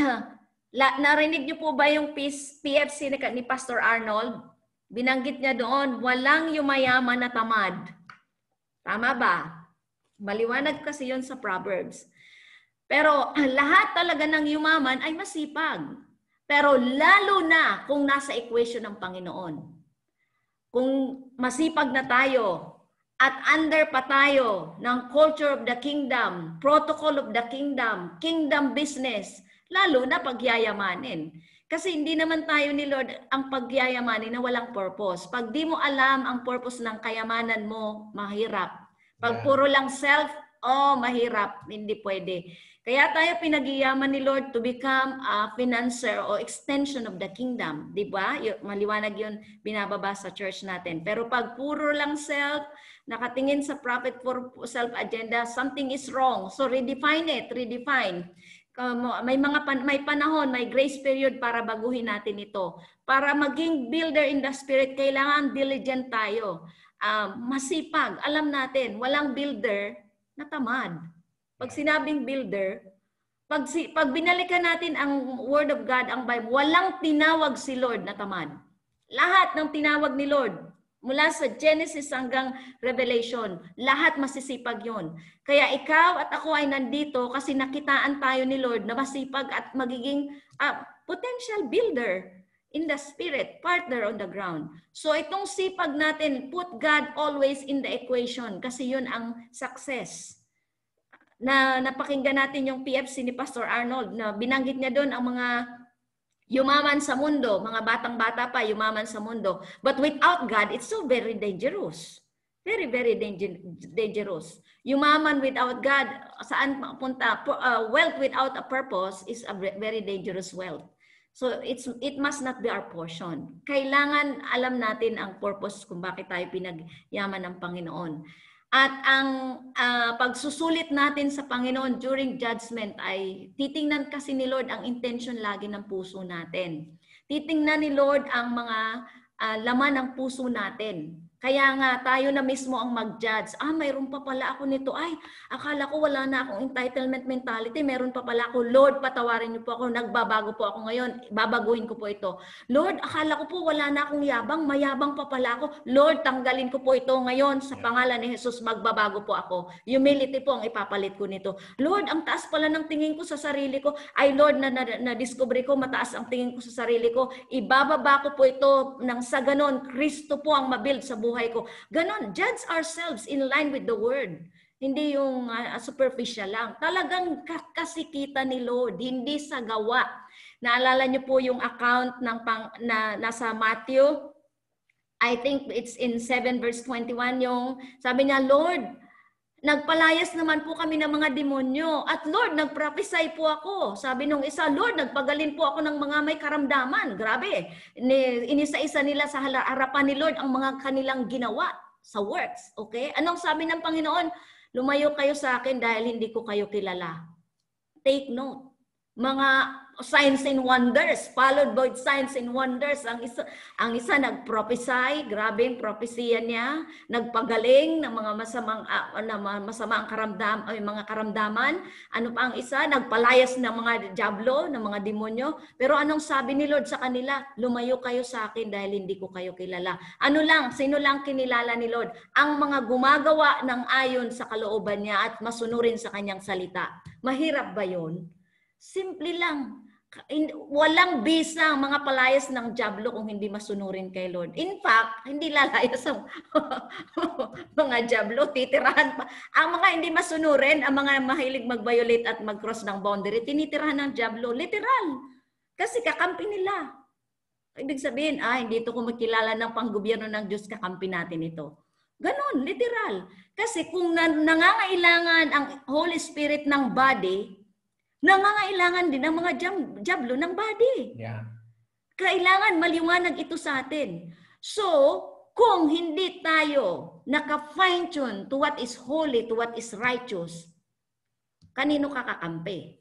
narinig niyo po ba yung PFC ni Pastor Arnold? Binanggit niya doon, walang yumayaman na tamad. Tama ba? Maliwanag kasi yun sa Proverbs. Pero lahat talaga ng yumaman ay masipag. Pero lalo na kung nasa equation ng Panginoon. Kung masipag na tayo at under pa tayo ng culture of the kingdom, protocol of the kingdom, kingdom business, lalo na pagyayamanin. Kasi hindi naman tayo ni Lord ang pagyayamanin na walang purpose. Pag di mo alam ang purpose ng kayamanan mo, mahirap. Pag puro lang self, mahirap. Hindi pwede. Kaya tayo pinagyayaman ni Lord to become a financer o extension of the kingdom. Di ba? Maliwanag yun binababa sa church natin. Pero pag puro lang self, nakatingin sa profit for self agenda, something is wrong. So redefine it, redefine. May panahon, may grace period para baguhin natin ito. Para maging builder in the spirit, kailangan diligent tayo. Masipag. Alam natin, walang builder na tamad. Pag sinabing builder, pag binalikan natin ang Word of God, ang Bible, walang tinawag si Lord na tamad. Lahat ng tinawag ni Lord, mula sa Genesis hanggang Revelation, lahat masisipag yon. Kaya ikaw at ako ay nandito kasi nakitaan tayo ni Lord na masipag at magiging potential builder in the spirit, partner on the ground. So itong sipag natin, put God always in the equation kasi yun ang success. Na napakinggan natin yung PFC ni Pastor Arnold na binanggit niya doon ang mga yumaman sa mundo, mga batang-bata pa yumaman sa mundo. But without God, it's so very dangerous. Very, very dangerous. Yumaman without God, saan punta? Wealth without a purpose is a very dangerous wealth. So it must not be our portion. Kailangan alam natin ang purpose kung bakit tayo pinagyaman ng Panginoon. At ang pagsusulit natin sa Panginoon during judgment ay titingnan kasi ni Lord ang intention lagi ng puso natin. Titingnan ni Lord ang mga laman ng puso natin. Kaya nga tayo na mismo ang mag-judge. Mayroon pa pala ako nito. Ay, akala ko wala na akong entitlement mentality. Meron pa pala ako. Lord, patawarin niyo po ako. Nagbabago po ako ngayon. Babaguhin ko po ito. Lord, akala ko po wala na akong yabang. Mayabang pa pala ako. Lord, tanggalin ko po ito ngayon. Sa pangalan ni Jesus, magbabago po ako. Humility po ang ipapalit ko nito. Lord, ang taas pala ng tingin ko sa sarili ko. Ay, Lord, na-discover ko mataas ang tingin ko sa sarili ko. Ibababa ko po ito nang sa ganon, Kristo po ang mabuild sa buhay ko. Ganon, judge ourselves in line with the word. Hindi yung superficial lang. Talagang kasikitan ni Lord, hindi sa gawa. Naalala niyo po yung account ng nasa Matthew, I think it's in 7 verse 21, yung sabi niya, Lord, nagpalayas naman po kami ng mga demonyo. At Lord, nagprophesy po ako. Sabi nung isa, Lord, nagpagalin po ako ng mga may karamdaman. Grabe. Inisa-isa nila sa harapan ni Lord ang mga kanilang ginawa sa works. Okay? Anong sabi ng Panginoon? Lumayo kayo sa akin dahil hindi ko kayo kilala. Take note. Mga signs and wonders, followed by signs and wonders. Ang isa nag-prophesy, grabe yung propesya niya, nagpagaling ng mga masamang mga karamdaman. Ano pa ang isa? Nagpalayas ng mga diablo, ng mga demonyo. Pero anong sabi ni Lord sa kanila? Lumayo kayo sa akin dahil hindi ko kayo kilala. Sino lang kinilala ni Lord? Ang mga gumagawa ng ayon sa kalooban niya at masunurin sa kanyang salita. Mahirap ba yun? Simple lang. Walang bisa ang mga palayas ng diablo kung hindi masunurin kay Lord. In fact, hindi lalayas ang mga diablo, titirahan pa. Ang mga hindi masunurin, ang mga mahilig mag-violate at mag-cross ng boundary, tinitirahan ng diablo. Literal. Kasi kakampi nila. Ibig sabihin, hindi ito kumikilala ng panggobyerno ng Diyos, kakampi natin ito. Ganon, literal. Kasi kung nangangailangan ang Holy Spirit ng body, nangangailangan din ang mga diablo ng body. Yeah. Kailangan maliwanag ito sa atin. So, kung hindi tayo naka-fine-tune to what is holy, to what is righteous, kanino kakakampi?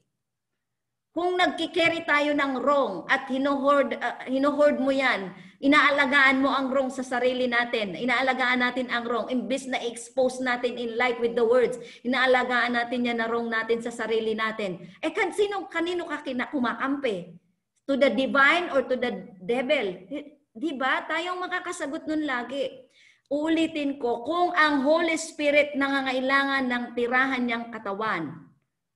Kung nagkikerry tayo ng wrong at hinohoard mo yan, inaalagaan mo ang wrong sa sarili natin, inaalagaan natin ang wrong, imbes na expose natin in light with the words, inaalagaan natin yan na wrong natin sa sarili natin. Kanino ka kumakampi? To the divine or to the devil? Diba? Tayong makakasagot nun lagi. Uulitin ko, kung ang Holy Spirit nangangailangan ng tirahan niyang katawan,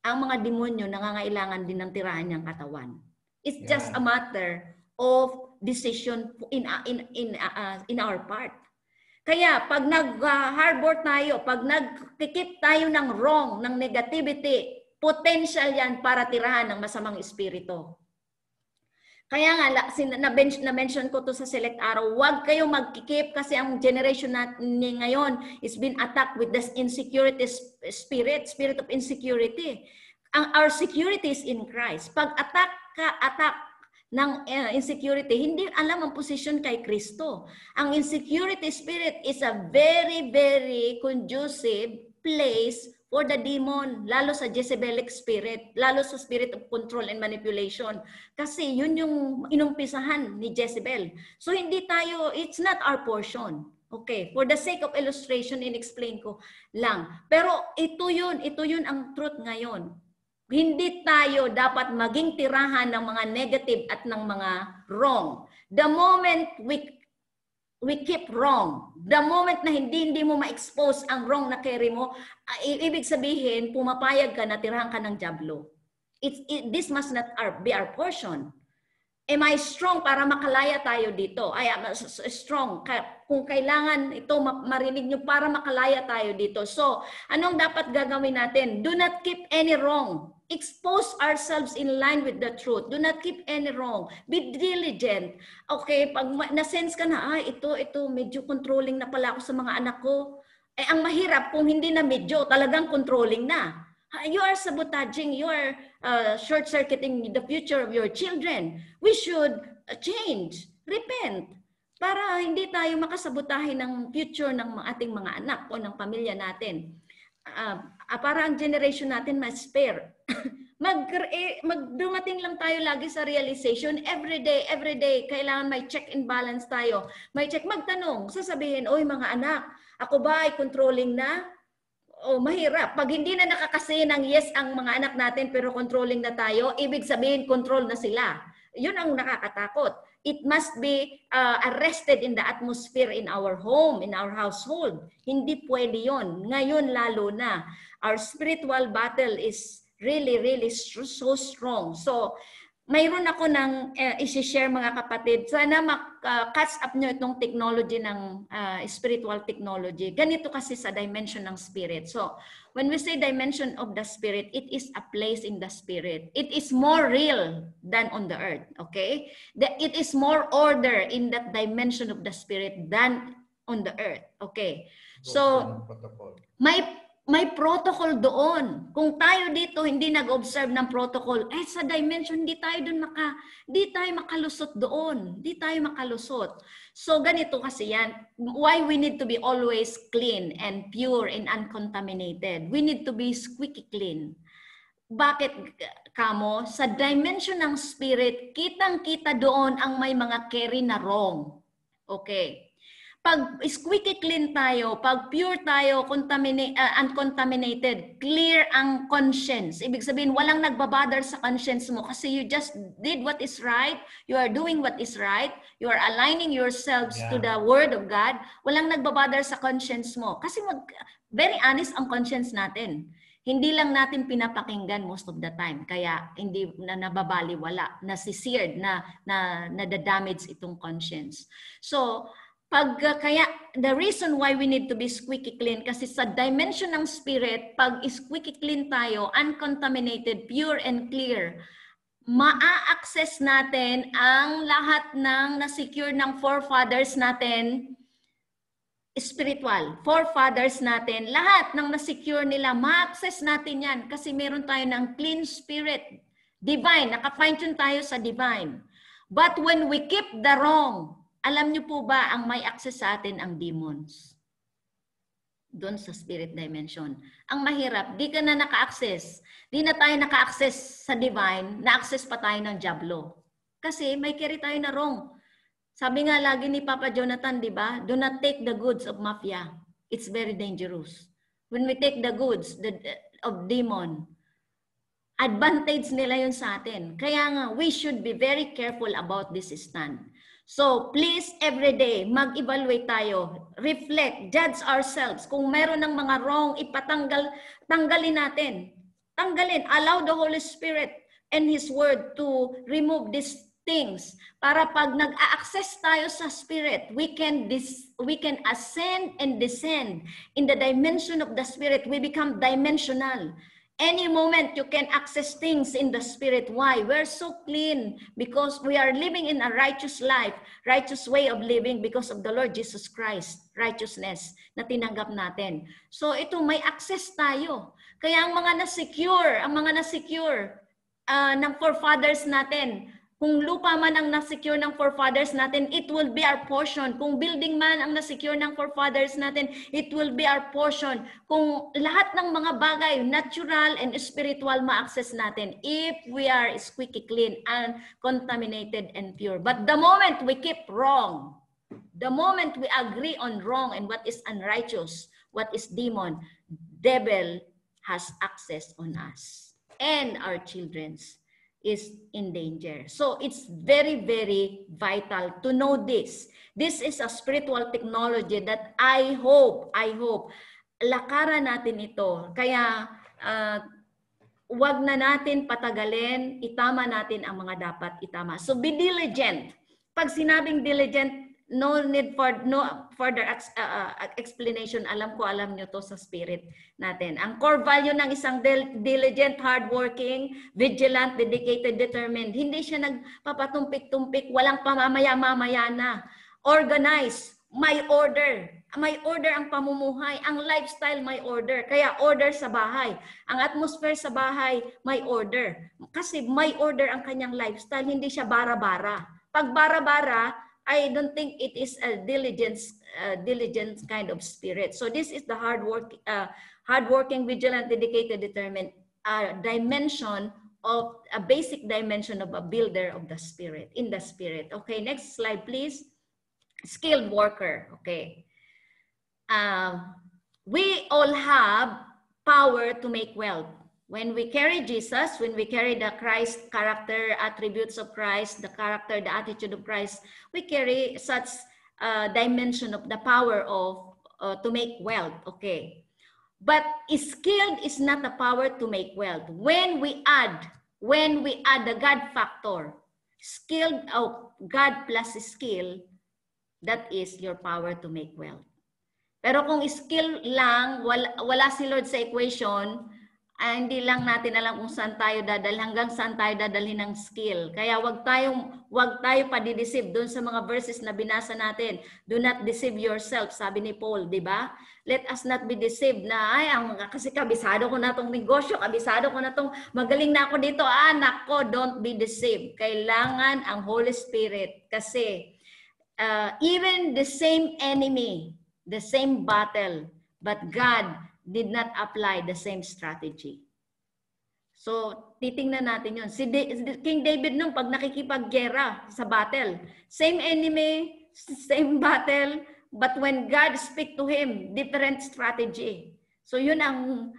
ang mga demonyo nangangailangan din ng tirahan niyang katawan. It's just a matter of decision in our part. Kaya pag nag-harbor tayo, pag nagkikip tayo ng wrong, ng negativity, potential yan para tirahan ng masamang espiritu. Kaya nga, na-mention ko to sa Select Araw, huwag kayo magkikip kasi ang generation natin ngayon is been attacked with this insecurity spirit of insecurity. Our security is in Christ. Pag attack ng insecurity, hindi alam ang position kay Kristo. Ang insecurity spirit is a very, very conducive place for the demon, lalo sa Jezebelic spirit, lalo sa spirit of control and manipulation. Kasi yun yung inumpisahan ni Jezebel. So hindi tayo, it's not our portion. Okay, for the sake of illustration, in-explain ko lang. Pero ito yun ang truth ngayon. Hindi tayo dapat maging tirahan ng mga negative at ng mga wrong. The moment we keep wrong, the moment na hindi mo ma-expose ang wrong na carry mo, ibig sabihin, pumapayag ka na tirahan ka ng dyablo. This must not be our portion. Am I strong para makalaya tayo dito? I am strong. Kung kailangan ito marinig nyo para makalaya tayo dito. So, anong dapat gagawin natin? Do not keep any wrong. Expose ourselves in line with the truth. Do not keep any wrong. Be diligent. Okay, pag na-sense ka na, ito, medyo controlling na pala ako sa mga anak ko. Ang mahirap kung hindi na medyo, talagang controlling na. You are sabotaging, you are short-circuiting the future of your children. We should change, repent, para hindi tayo makasabotahin ng future ng ating mga anak o ng pamilya natin. Para ang generation natin ma-spare. Dumating lang tayo lagi sa realization, every day, kailangan may check and balance tayo. May check, magtanong, sasabihin, oy mga anak, ako ba ay controlling na? Mahirap. Pag hindi na nakakasi ng yes ang mga anak natin pero controlling na tayo, ibig sabihin control na sila. Yun ang nakakatakot. It must be arrested in the atmosphere in our home, in our household. Hindi pwede yun. Ngayon lalo na. Our spiritual battle is really so strong. So, mayroon ako ng isi-share mga kapatid. Sana catch up nyo itong technology ng spiritual technology. Ganito kasi sa dimension ng spirit. So, when we say dimension of the spirit, it is a place in the spirit. It is more real than on the earth. Okay? It is more order in that dimension of the spirit than on the earth. Okay? So, may protocol doon. Kung tayo dito hindi nag-observe ng protocol, sa dimension, hindi tayo makalusot doon. Hindi tayo makalusot. So, ganito kasi yan. Why we need to be always clean and pure and uncontaminated. We need to be squeaky clean. Bakit kamo? Sa dimension ng spirit, kitang-kita doon ang may mga carry na wrong. Okay. Pag squeaky clean tayo, pag pure tayo, uncontaminated, clear ang conscience. Ibig sabihin, walang nagbabother sa conscience mo kasi you just did what is right, you are doing what is right, you are aligning yourselves to the Word of God, walang nagbabother sa conscience mo. Kasi very honest ang conscience natin. Hindi lang natin pinapakinggan most of the time. Kaya hindi na nababaliwala, nasisired, na-damage itong conscience. So, kaya the reason why we need to be squeaky clean kasi sa dimension ng spirit, pag squeaky clean tayo, uncontaminated, pure and clear, maa-access natin ang lahat ng na-secure ng forefathers natin, spiritual, forefathers natin, lahat ng na-secure nila, ma-access natin yan kasi meron tayo ng clean spirit, divine, naka-fine-tune tayo sa divine. But when we keep the wrong, alam niyo po ba ang may access sa atin ang demons? Doon sa spirit dimension. Ang mahirap, di ka na naka-access. Di na tayo naka-access sa divine, na-access pa tayo ng dyablo. Kasi may carry tayo na wrong. Sabi nga lagi ni Papa Jonathan, di ba? Do not take the goods of mafia. It's very dangerous. When we take the goods of demon, advantage nila yun sa atin. Kaya nga, we should be very careful about this stand. So, please, every day, mag-evaluate tayo. Reflect, judge ourselves. Kung meron ng mga wrong, tanggalin natin. Tanggalin. Allow the Holy Spirit and His Word to remove these things. Para pag nag-a-access tayo sa Spirit, we can ascend and descend in the dimension of the Spirit. We become dimensional. Any moment you can access things in the Spirit. Why? We're so clean because we are living in a righteous life, righteous way of living because of the Lord Jesus Christ, righteousness na tinanggap natin. So ito, may access tayo. Kaya ang mga na-secure ng forefathers natin, kung lupa man ang na-secure ng forefathers natin, it will be our portion. Kung building man ang na-secure ng forefathers natin, it will be our portion. Kung lahat ng mga bagay, natural and spiritual, ma-access natin if we are squeaky clean and contaminated and pure. But the moment we keep wrong, the moment we agree on wrong and what is unrighteous, what is demon, devil has access on us and our children's is in danger. So it's very, very vital to know this. This is a spiritual technology that I hope, lakaran natin ito. Kaya wag na natin patagalin, itama natin ang mga dapat itama. So be diligent. Pag sinabing diligent, no need for further explanation. Alam nyo to sa spirit natin. Ang core value ng isang diligent, hardworking, vigilant, dedicated, determined. Hindi siya nagpapatumpik-tumpik, walang pamamaya-mamaya na. Organize, may order. May order ang pamumuhay. Ang lifestyle, may order. Kaya order sa bahay. Ang atmosphere sa bahay, may order. Kasi may order ang kanyang lifestyle. Hindi siya bara-bara. Pag bara-bara, I don't think it is a diligence kind of spirit. So this is the hardworking, vigilant, dedicated, determined dimension of a basic dimension of a builder of the spirit, in the spirit. Okay, next slide, please. Skilled worker. Okay. We all have power to make wealth. When we carry Jesus, when we carry the Christ character, attributes of Christ, the character, the attitude of Christ, we carry such dimension of the power of to make wealth. Okay, but skilled is not the power to make wealth. When we add the God factor, skilled of God plus skill, that is your power to make wealth. Pero kung skill lang, wala si Lord sa equation, hindi lang natin alam kung saan tayo hanggang saan tayo dadalhin ng skill. Kaya wag tayo padideceive doon sa mga verses na binasa natin. Do not deceive yourself, sabi ni Paul, di ba? Let us not be deceived na, kasi kabisado ko na tong negosyo, kabisado ko na tong, magaling na ako dito. Nako, don't be deceived. Kailangan ang Holy Spirit kasi even the same enemy, the same battle, but God did not apply the same strategy. So, titingnan natin yun. Si King David nung pag nakikipaggera sa battle, same enemy, same battle, but when God speak to him, different strategy. So, yun ang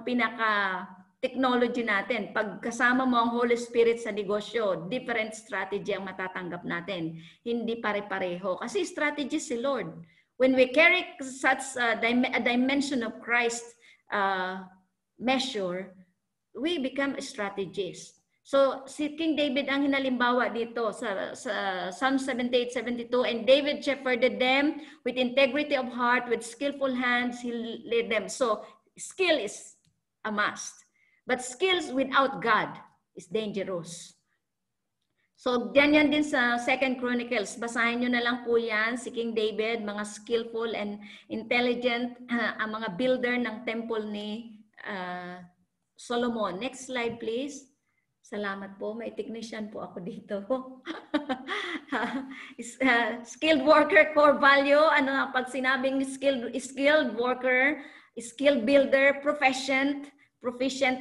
pinaka-technology natin. Pag kasama mo ang Holy Spirit sa negosyo, different strategy ang matatanggap natin. Hindi pare-pareho. Kasi strategy si Lord. When we carry such a dimension of Christ measure, we become strategists. So, si King David ang hinalimbawa dito sa Psalm 78:72, and David shepherded them with integrity of heart, with skillful hands, he led them. So, skill is a must. But skills without God is dangerous. So, ganyan din sa 2 Chronicles. Basahin nyo na lang po yan, si King David, mga skillful and intelligent, ang mga builder ng temple ni Solomon. Next slide, please. Salamat po. May technician po ako dito. Skilled worker, core value. Pag sinabing skilled worker, skilled builder, proficient,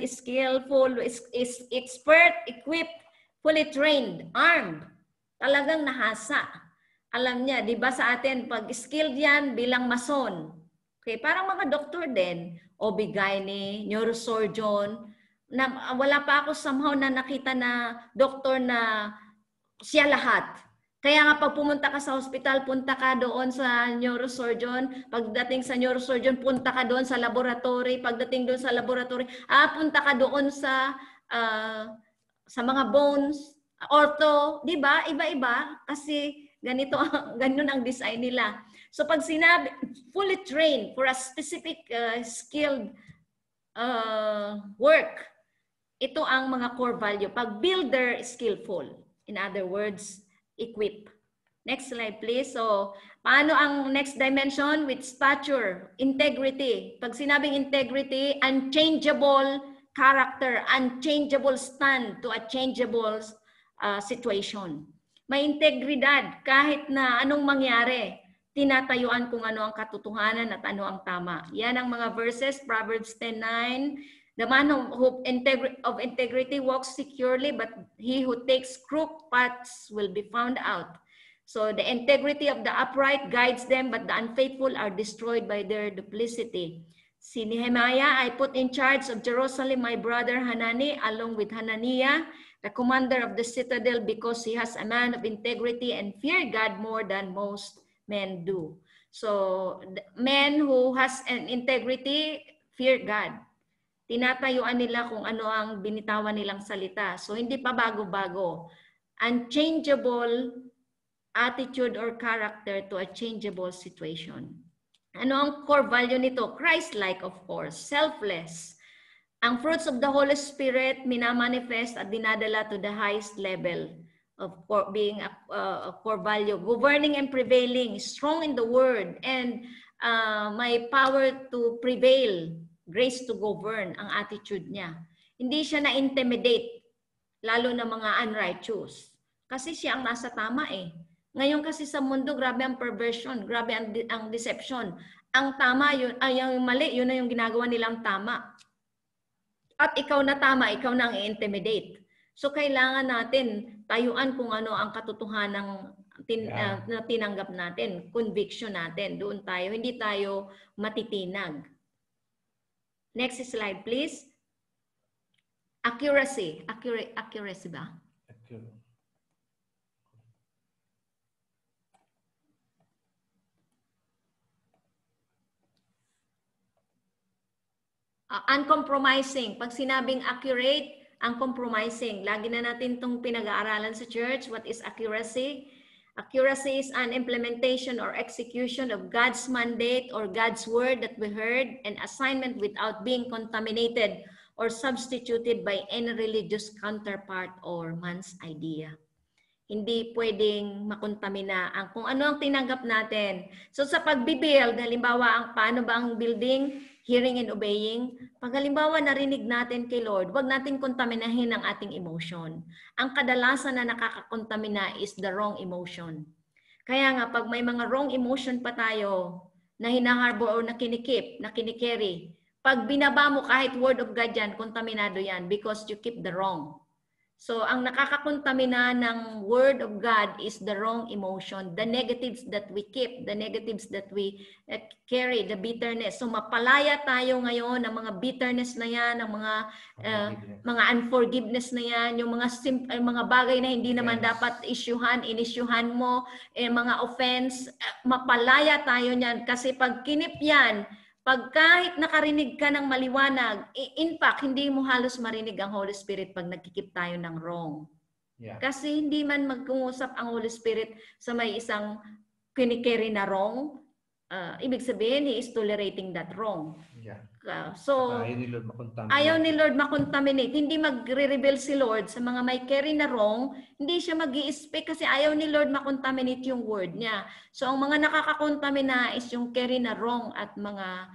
skillful, is expert, equipped, fully trained, armed, talagang nahasa. Alam niya, di ba sa atin, pag skilled yan bilang mason, okay, parang mga doktor din, OB-GYN, neurosurgeon, na wala pa ako somehow na nakita na doktor na siya lahat. Kaya nga pag pumunta ka sa hospital, punta ka doon sa neurosurgeon. Pagdating sa neurosurgeon, punta ka doon sa laboratory. Pagdating doon sa laboratory, punta ka doon sa mga bones, ortho, 'di ba? Iba-iba kasi ganito ganun ang design nila. So pag sinabi fully trained for a specific skilled work, ito ang mga core value. Pag builder, skillful. In other words, equip. Next slide, please. So, paano ang next dimension? With stature, integrity. Pag sinabing integrity, unchangeable character, unchangeable stand to a changeable situation. May integridad kahit na anong mangyari. Tinatayuan kung ano ang katotohanan at ano ang tama. Yan ang mga verses, Proverbs 10:9. The man of integrity walks securely, but he who takes crooked paths will be found out. So the integrity of the upright guides them, but the unfaithful are destroyed by their duplicity. Si Nehemiah, I put in charge of Jerusalem my brother Hanani, along with Hananiah, the commander of the citadel, because he has a man of integrity and fear God more than most men do. So men who has an integrity fear God. Tinatayuan nila kung ano ang binitawan nilang salita. So hindi pa bago-bago. Unchangeable attitude or character to a changeable situation. Ano ang core value nito? Christ-like, of course. Selfless. Ang fruits of the Holy Spirit minamanifest at dinadala to the highest level of being a core value. Governing and prevailing. Strong in the word and may power to prevail. Grace to govern ang attitude niya. Hindi siya na-intimidate, lalo na mga unrighteous. Kasi siya ang nasa tama eh. Ngayon kasi sa mundo, grabe ang perversion, grabe ang deception. Ang tama, yun, yung mali, yun na yung ginagawa nilang tama. At ikaw na tama, ikaw na ang i-intimidate. So kailangan natin tayuan kung ano ang katotohanan na tinanggap natin, conviction natin. Doon tayo, hindi tayo matitinag. Next slide, please. Accuracy. Accuracy ba? Uncompromising. Pag sinabing accurate, uncompromising. Lagi na natin itong pinag-aaralan sa church. What is accuracy? Accuracy is an implementation or execution of God's mandate or God's word that we heard, and assignment without being contaminated or substituted by any religious counterpart or man's idea. Hindi pwedeng makontamina ang kung ano ang tinanggap natin. So sa pagbibuild, halimbawa ang paano ba ang building, hearing and obeying, pag halimbawa narinig natin kay Lord, wag natin kontaminahin ang ating emotion. Ang kadalasan na nakakakontamina is the wrong emotion. Kaya nga pag may mga wrong emotion pa tayo na hinaharbor o na kinikerry, pag binaba mo kahit word of God yan, kontaminado yan because you keep the wrong. So, ang nakakakontamina ng word of God is the wrong emotion, the negatives that we keep, the negatives that we carry, the bitterness. So, mapalaya tayo ngayon ng mga bitterness na yan, ng mga unforgiveness na yan, yung mga bagay na hindi naman dapat inisyuhan mo, mga offense, mapalaya tayo niyan. Kasi pag kinip yan, pag kahit nakarinig ka ng maliwanag, in fact, hindi mo halos marinig ang Holy Spirit pag nagkikip tayo ng wrong. Yeah. Kasi hindi man mag-uusap ang Holy Spirit sa may isang kinikeri na wrong, ibig sabihin, He is tolerating that wrong. Yeah. So, ayaw ni Lord makontaminate. Hindi magre-reveal si Lord sa mga may carry na wrong, hindi siya mag-i-speak kasi ayaw ni Lord makontaminate yung word niya. So, ang mga nakakakontamina is yung carry na wrong at mga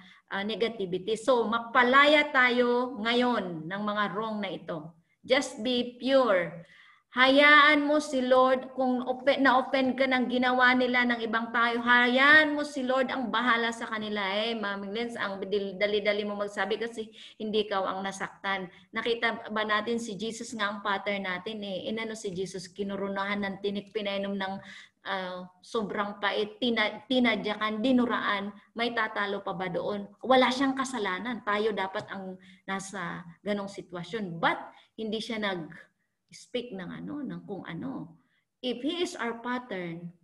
negativity. So, mapalaya tayo ngayon ng mga wrong na ito. Just be pure. Hayaan mo si Lord, kung na-offend ka ng ginawa nila ng ibang tayo, hayaan mo si Lord ang bahala sa kanila. Ma'am Lens, ang dali-dali mo magsabi kasi hindi ikaw ang nasaktan. Nakita ba natin si Jesus nga ang pattern natin inano si Jesus, kinurunahan ng tinik, pinainom ng sobrang pait, tinadyakan, dinuraan, may tatalo pa ba doon? Wala siyang kasalanan. Tayo dapat ang nasa ganong sitwasyon. But hindi siya speak ng kung ano. if He is our pattern,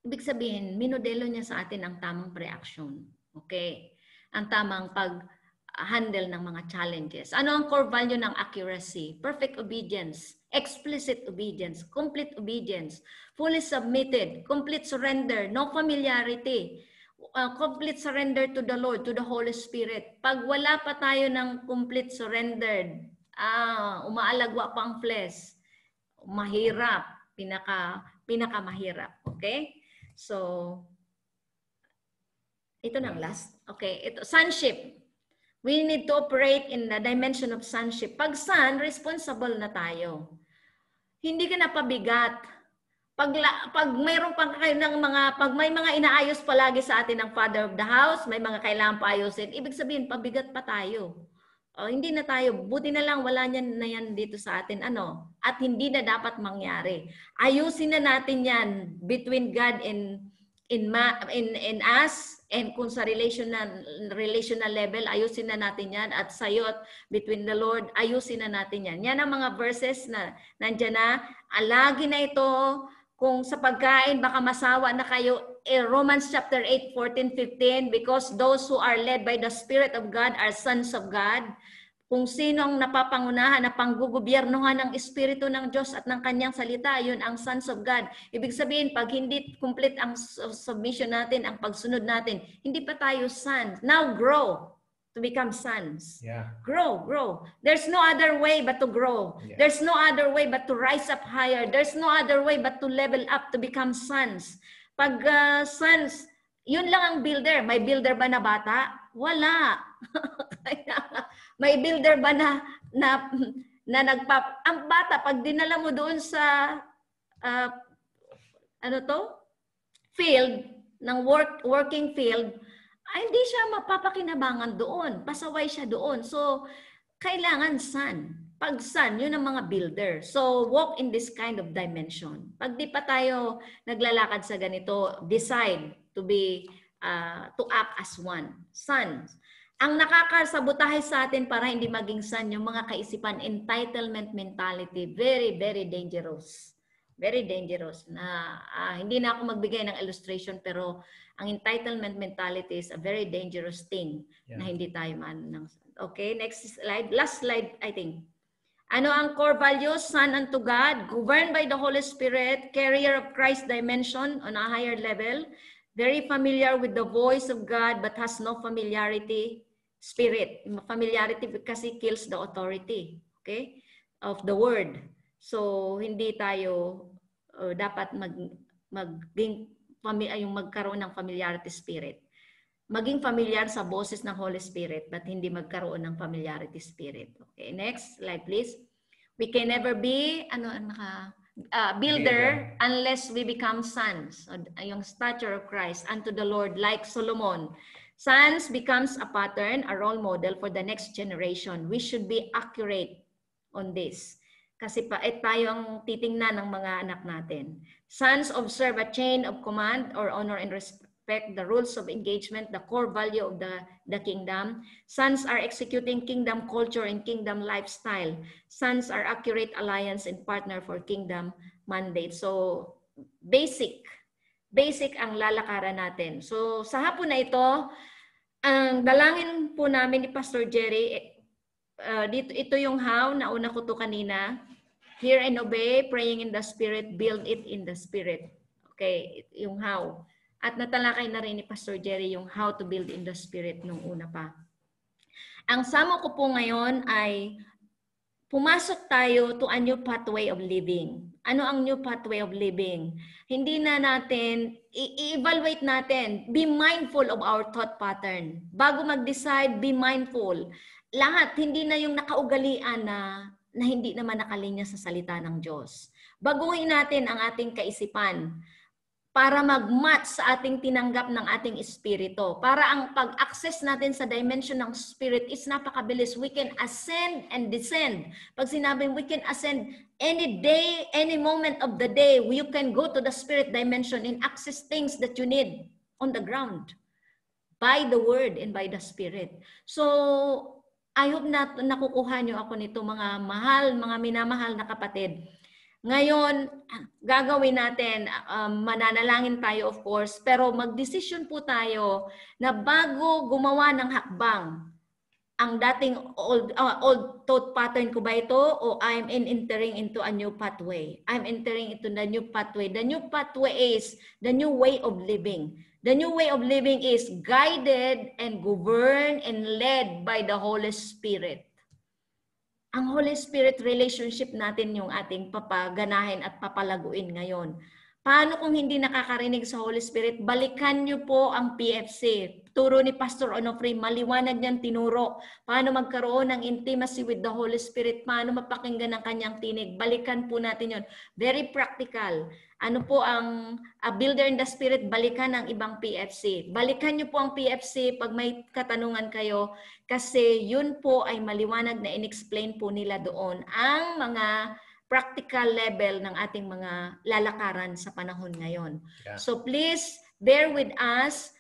ibig sabihin, minodelo niya sa atin ang tamang reaction. Okay? Ang tamang pag-handle ng mga challenges. Ano ang core value ng accuracy? Perfect obedience, explicit obedience, complete obedience, fully submitted, complete surrender, no familiarity, complete surrender to the Lord, to the Holy Spirit. Pag wala pa tayo ng complete surrendered, umaalagwa pa ang flesh, mahirap, pinakamahirap. Okay? So, ito na last. Okay, ito, sonship. We need to operate in the dimension of sonship. Pag son, responsible na tayo. Hindi ka na pabigat. Pag mayroon pa kayo ng pag may mga inaayos palagi sa atin ng father of the house, may mga kailangan pa ayusin, ibig sabihin, pabigat pa tayo. Hindi na tayo, buti na lang wala niyan na yan dito sa atin, at hindi na dapat mangyari. Ayusin na natin yan between God and in us, and kung sa relational level, ayusin na natin yan, at sayo at between the Lord, ayusin na natin yan. Yan ang mga verses na nandyan na, lagi na ito, kung sa pagkain, baka masawa na kayo, Romans chapter 8, 14, 15, because those who are led by the Spirit of God are sons of God. Kung sino ang napapangunahan na panggugobyernohan ng Espiritu ng Diyos at ng Kanyang salita, yun ang sons of God. Ibig sabihin, pag hindi complete ang submission natin, ang pagsunod natin, hindi pa tayo sons. Now grow to become sons. Yeah. Grow. There's no other way but to grow. Yeah. There's no other way but to rise up higher. There's no other way but to level up to become sons. Pag sons, yun lang ang builder. May builder ba na bata? Wala. May builder ba na ang bata, pag dinala mo doon sa field, ng working field, ay hindi siya mapapakinabangan doon. Pasaway siya doon. So, kailangan son. Pag son, yun ang mga builder. So, walk in this kind of dimension. Pag di pa tayo naglalakad sa ganito, decide to act as one. Sons. Ang nakakasabotahe sa atin para hindi maging son, yung mga kaisipan, entitlement mentality, very, very dangerous. Very dangerous. Hindi na ako magbigay ng illustration, pero ang entitlement mentality is a very dangerous thing na hindi tayo Okay, next slide. Last slide, I think. Ano ang core values? Son unto God, governed by the Holy Spirit, carrier of Christ dimension on a higher level, very familiar with the voice of God but has no familiarity spirit. Familiarity kasi kills the authority, okay, of the word. So, hindi tayo dapat magkaroon ng familiarity spirit. Maging familiar sa boses ng Holy Spirit, but hindi magkaroon ng familiarity spirit. Okay, next slide please. We can never be builder unless we become sons. Yung stature of Christ unto the Lord, like Solomon. Sons becomes a pattern, a role model for the next generation. We should be accurate on this. Kasi tayo ang titingnan ng mga anak natin. Sons observe a chain of command or honor and respect, the rules of engagement, the core value of the kingdom. Sons are executing kingdom culture and kingdom lifestyle. Sons are accurate alliance and partner for kingdom mandate. So, basic ang lalakaran natin. So, sa hapon na ito, ang dalangin po namin ni Pastor Jerry, ito yung how, nauna ko to kanina. Hear and obey, praying in the Spirit, build it in the Spirit. Okay, yung how. At natalakay na rin ni Pastor Jerry yung how to build in the Spirit nung una pa. Ang samo ko po ngayon ay pumasok tayo to a new pathway of living. Ano ang new pathway of living? Hindi na natin, i-evaluate natin, be mindful of our thought pattern. Bago mag-decide, be mindful. Lahat, hindi na yung nakaugalian na hindi naman nakalinya sa salita ng Diyos. Baguhin natin ang ating kaisipan para mag-match sa ating tinanggap ng ating espiritu. Para ang pag-access natin sa dimension ng spirit is napakabilis. We can ascend and descend. Pag sinabing we can ascend any day, any moment of the day, you can go to the spirit dimension and access things that you need on the ground by the word and by the spirit. So, I hope na nakukuha nyo ako nito mga minamahal na kapatid. Ngayon, gagawin natin, mananalangin tayo of course, pero magdesisyon po tayo na bago gumawa ng hakbang, ang dating old thought pattern ko ba ito o I'm entering into a new pathway? I'm entering into the new pathway. The new pathway is the new way of living. The new way of living is guided and governed and led by the Holy Spirit. Ang Holy Spirit relationship natin yung ating papaganahin at papalaguin ngayon. Paano kung hindi nakakarinig sa Holy Spirit? Balikan niyo po ang PFC. Turo ni Pastor Onofre, maliwanag niyan tinuro. Paano magkaroon ng intimacy with the Holy Spirit? Paano mapakinggan ang kanyang tinig? Balikan po natin yon. Very practical. Ano po ang Builder in the Spirit? Balikan ang ibang PFC. Balikan niyo po ang PFC pag may katanungan kayo kasi yun po ay maliwanag na in-explain po nila doon ang mga practical level ng ating mga lalakaran sa panahon ngayon. Yeah. So please bear with us.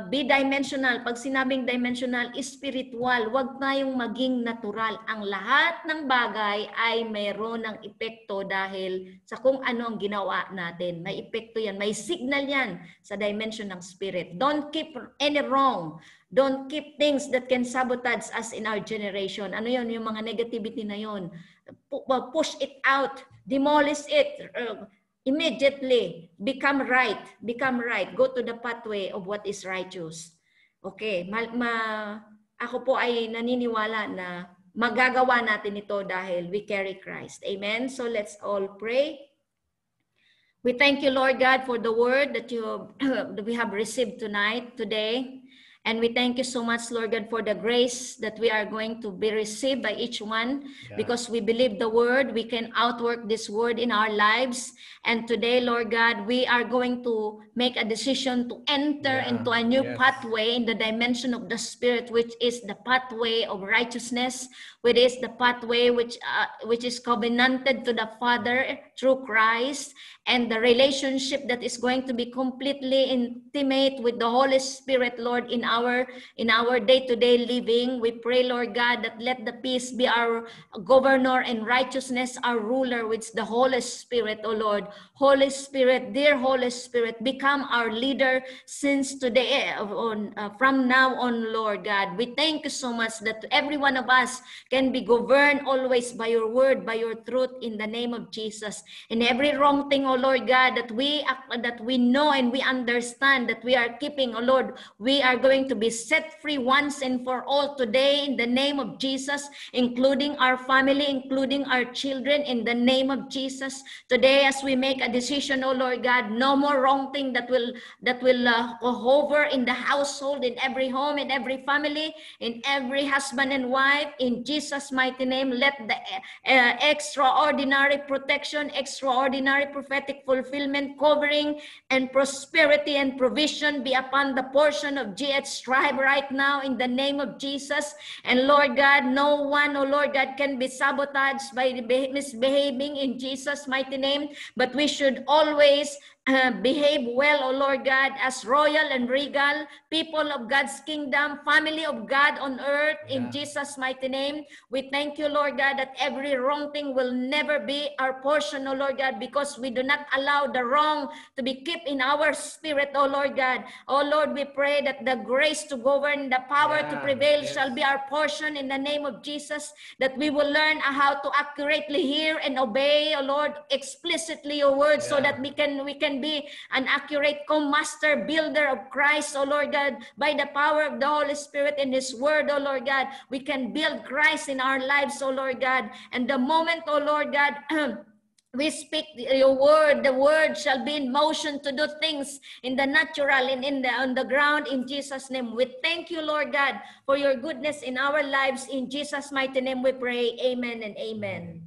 Be dimensional. Pag sinabing dimensional, spiritual. Huwag tayong maging natural. Ang lahat ng bagay ay mayroon ng epekto dahil sa kung ano ang ginawa natin. May epekto yan. May signal yan sa dimension ng spirit. Don't keep any wrong. Don't keep things that can sabotage us in our generation. Ano yun? Yung mga negativity na yun. Push it out. Demolish it. Immediately, become right. Go to the pathway of what is righteous. Okay, ako po ay naniniwala na magagawa natin ito dahil we carry Christ. Amen? So let's all pray. We thank you, Lord God, for the word that we have received today. And we thank you so much, Lord God, for the grace that we are going to be received by each one. Yeah. Because we believe the word, we can outwork this word in our lives. And today, Lord God, we are going to make a decision to enter into a new pathway in the dimension of the Spirit, which is the pathway of righteousness, which is the pathway which is covenanted to the Father through Christ, and the relationship that is going to be completely intimate with the Holy Spirit, Lord, in our day-to-day living. We pray, Lord God, that let the peace be our governor and righteousness our ruler, which is the Holy Spirit, O Lord. Holy Spirit, dear Holy Spirit, become our leader since today, from now on, Lord God. We thank you so much that every one of us can be governed always by your word, by your truth, in the name of Jesus. And every wrong thing, O Lord God, that we know and we understand that we are keeping, O Lord, we are going to be set free once and for all today in the name of Jesus, including our family, including our children, in the name of Jesus. Today, as we make a decision, oh Lord God, no more wrong thing that will hover in the household, in every home, in every family, in every husband and wife. In Jesus' mighty name, let the extraordinary protection, extraordinary prophetic fulfillment, covering, and prosperity and provision be upon the portion of GH Tribe right now in the name of Jesus. And Lord God, no one, oh Lord God, can be sabotaged by misbehaving in Jesus' mighty name, but we should always behave well, O Lord God, as royal and regal people of God's kingdom, family of God on earth, in Jesus' mighty name. We thank you, Lord God, that every wrong thing will never be our portion, O Lord God, because we do not allow the wrong to be kept in our spirit, O Lord God. O Lord, we pray that the grace to govern, the power to prevail shall be our portion in the name of Jesus, that we will learn how to accurately hear and obey, O Lord, explicitly your word, so that we can be an accurate co-master builder of Christ, O Lord God, by the power of the Holy Spirit in His word, O Lord God. We can build Christ in our lives, O Lord God. And the moment, O Lord God, we speak your word, the word shall be in motion to do things in the natural and on the ground, in Jesus' name. We thank you, Lord God, for your goodness in our lives. In Jesus' mighty name we pray. Amen and amen.